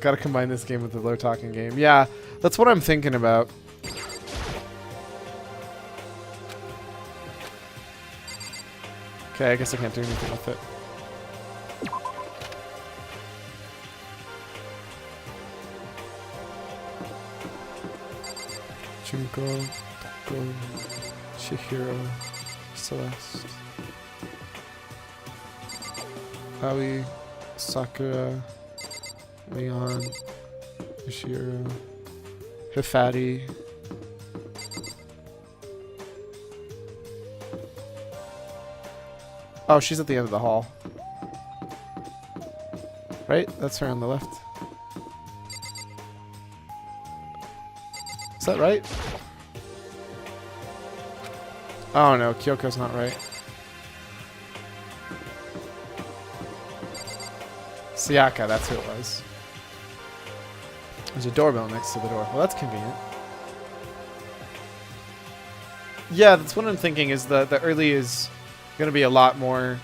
Gotta combine this game with the low talking game. Yeah, that's what I'm thinking about. Okay, I guess I can't do anything with it. Junko, Tako, Chihiro, Celeste, Aoi, Sakura, Leon, Ishiro, Hifati. Oh, she's at the end of the hall. Right? That's her on the left. Is that right? Oh no, Kyoko's not right. Sayaka, that's who it was. There's a doorbell next to the door. Well, that's convenient. Yeah, that's what I'm thinking is the early is gonna be a lot more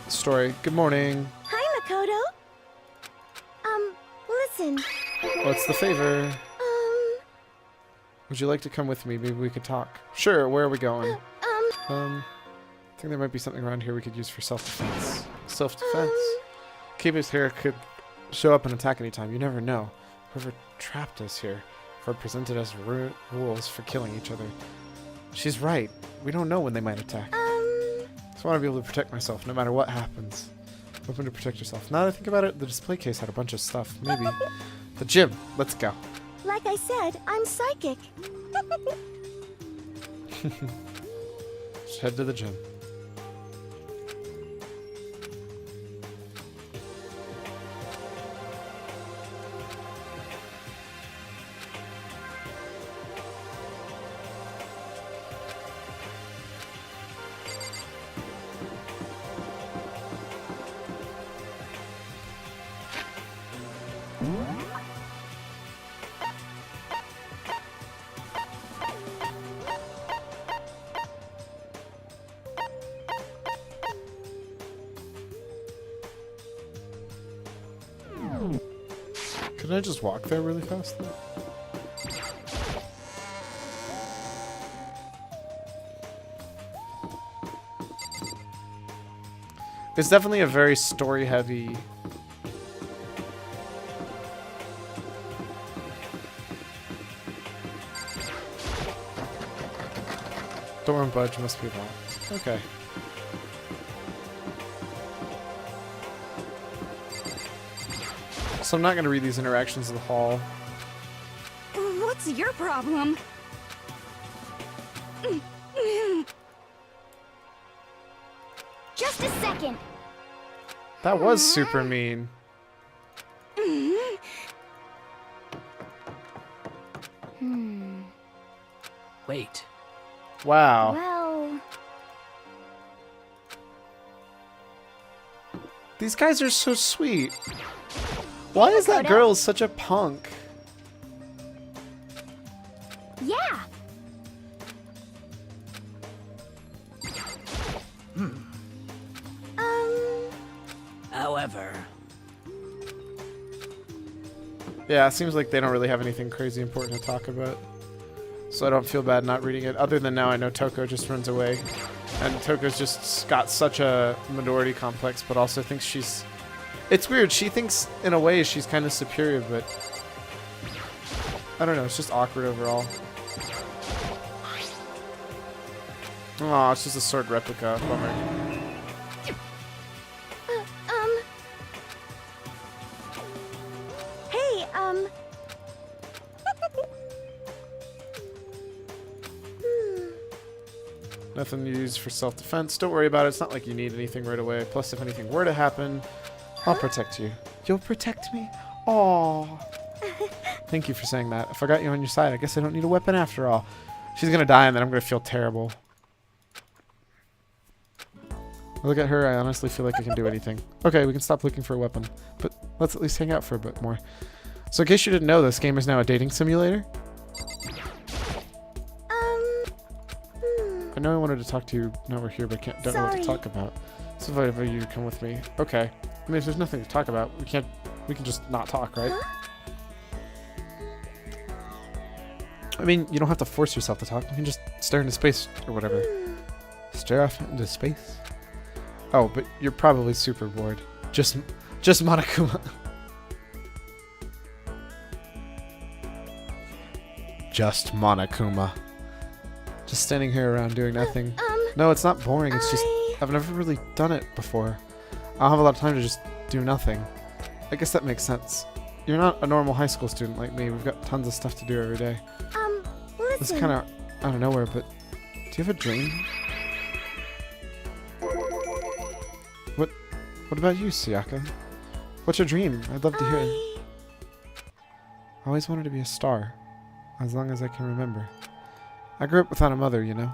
story. Good morning. Hi, Makoto. Listen. What's the favor? Would you like to come with me? Maybe we could talk. Sure, where are we going? I think there might be something around here we could use for self-defense. Self-defense? Kiba's here could show up and attack anytime. You never know. Whoever trapped us here, or presented us rules for killing each other. She's right. We don't know when they might attack. Just want to be able to protect myself no matter what happens. Open to protect yourself. Now that I think about it, the display case had a bunch of stuff. Maybe. The gym. Let's go. Like I said, I'm psychic. Just head to the gym. Can I just walk there really fast? It's definitely a very story-heavy. Door and budge must be locked. Okay. So I'm not going to read these interactions in the hall. What's your problem? Just a second. That was super mean. Wait. Wow. Well, These guys are so sweet. Why is that girl such a punk? yeah. However, Yeah, it seems like they don't really have anything crazy important to talk about. So I don't feel bad not reading it. Other than now I know Toko just runs away. And Toko's just got such a minority complex, but also thinks she's... It's weird. She thinks, in a way, she's kind of superior, but... I don't know. It's just awkward overall. Aw, it's just a sword replica. Bummer. Hey, Nothing to use for self-defense. Don't worry about it. It's not like you need anything right away. Plus, if anything were to happen, I'll protect you. You'll protect me? Aww. Thank you for saying that. If I got you on your side, I guess I don't need a weapon after all. She's gonna die and then I'm gonna feel terrible. Look at her, I honestly feel like I can do anything. Okay, we can stop looking for a weapon. But let's at least hang out for a bit more. So in case you didn't know, this game is now a dating simulator. I know I wanted to talk to you now we're here, but don't know what to talk about. So if I invite you to come with me. Okay. I mean, if there's nothing to talk about, we can just not talk, right? I mean, you don't have to force yourself to talk. You can just stare into space or whatever. Stare off into space? Oh, but you're probably super bored. Just Monokuma. Just Monokuma. Just standing here around doing nothing. No, it's not boring. It's just I've never really done it before. I don't have a lot of time to just do nothing. I guess that makes sense. You're not a normal high school student like me. We've got tons of stuff to do every day. listen. It's kind of out of nowhere, but do you have a dream? What about you, Sayaka? What's your dream? I'd love to hear. I always wanted to be a star, as long as I can remember. I grew up without a mother, you know.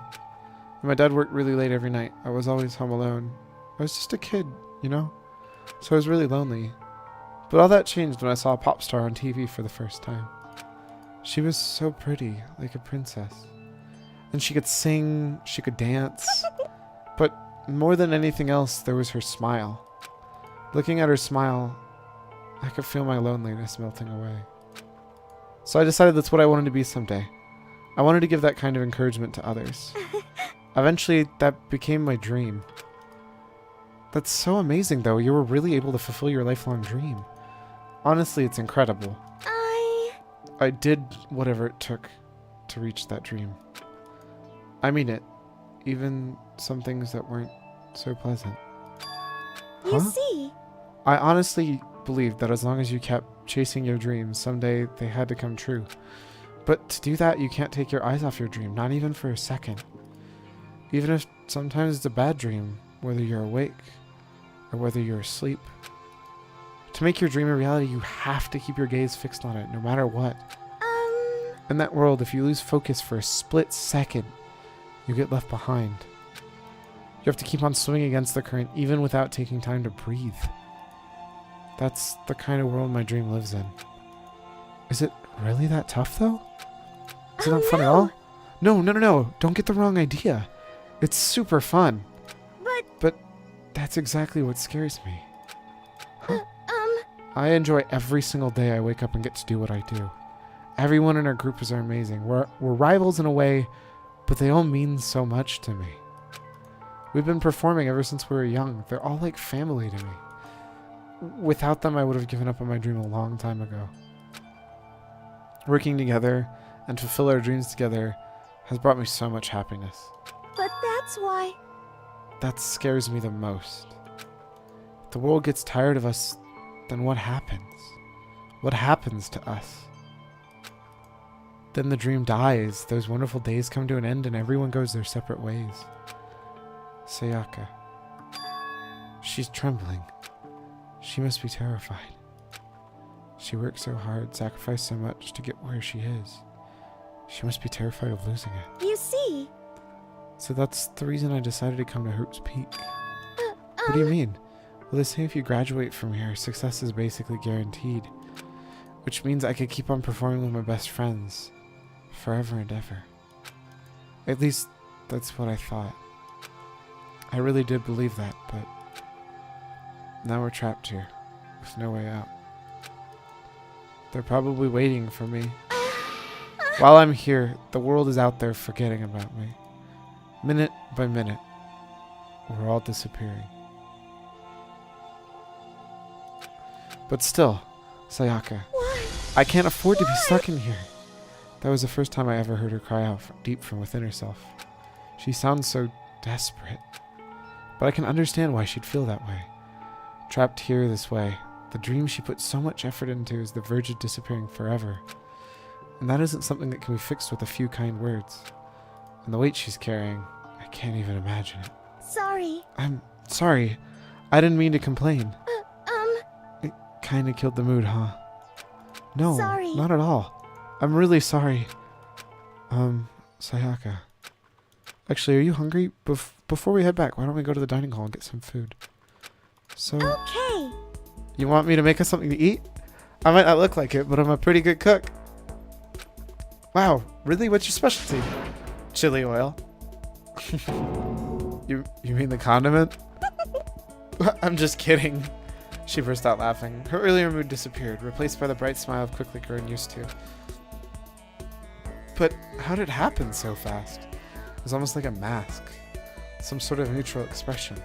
And my dad worked really late every night. I was always home alone. I was just a kid, you know. So I was really lonely. But all that changed when I saw a pop star on TV for the first time. She was so pretty, like a princess. And she could sing, she could dance. But more than anything else, there was her smile. Looking at her smile, I could feel my loneliness melting away. So I decided that's what I wanted to be someday. I wanted to give that kind of encouragement to others. Eventually, that became my dream. That's so amazing, though. You were really able to fulfill your lifelong dream. Honestly, it's incredible. I did whatever it took to reach that dream. I mean it. Even some things that weren't so pleasant. You see? I honestly believed that as long as you kept chasing your dreams, someday they had to come true. But to do that, you can't take your eyes off your dream, not even for a second. Even if sometimes it's a bad dream, whether you're awake or whether you're asleep. To make your dream a reality, you have to keep your gaze fixed on it, no matter what. In that world, if you lose focus for a split second, you get left behind. You have to keep on swimming against the current, even without taking time to breathe. That's the kind of world my dream lives in. Is it really that tough, though? Is it not fun at all? No. Don't get the wrong idea. It's super fun. But that's exactly what scares me. Huh? I enjoy every single day I wake up and get to do what I do. Everyone in our group is amazing. We're rivals in a way, but they all mean so much to me. We've been performing ever since we were young. They're all like family to me. Without them, I would have given up on my dream a long time ago. Working together and fulfill our dreams together has brought me so much happiness. But that's why... That scares me the most. If the world gets tired of us, then what happens? What happens to us? Then the dream dies, those wonderful days come to an end, and everyone goes their separate ways. Sayaka. She's trembling. She must be terrified. She worked so hard, sacrificed so much to get where she is. She must be terrified of losing it. You see... So that's the reason I decided to come to Hoop's Peak. What do you mean? Well, they say if you graduate from here, success is basically guaranteed. Which means I could keep on performing with my best friends. Forever and ever. At least, that's what I thought. I really did believe that, but... Now we're trapped here, with no way out. They're probably waiting for me. While I'm here, the world is out there forgetting about me. Minute by minute, we're all disappearing. But still, Sayaka, I can't afford to be stuck in here. That was the first time I ever heard her cry out deep from within herself. She sounds so desperate. But I can understand why she'd feel that way. Trapped here this way, the dream she put so much effort into is the verge of disappearing forever. And that isn't something that can be fixed with a few kind words. And the weight she's carrying, I can't even imagine it. Sorry. I'm sorry. I didn't mean to complain. It kinda killed the mood, huh? No, Sorry. not at all. I'm really sorry. Sayaka. Actually, are you hungry? Before we head back, why don't we go to the dining hall and get some food? So... Okay. You want me to make us something to eat? I might not look like it, but I'm a pretty good cook. Wow, really? What's your specialty? Chili oil. You mean the condiment? I'm just kidding. She burst out laughing. Her earlier mood disappeared, replaced by the bright smile I've quickly grown used to. But how did it happen so fast? It was almost like a mask. Some sort of neutral expression.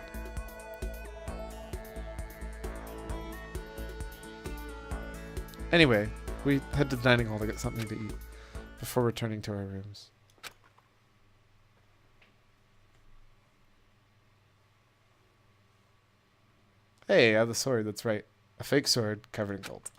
Anyway, we head to the dining hall to get something to eat before returning to our rooms. Hey, I have the sword, that's right. A fake sword covered in gold.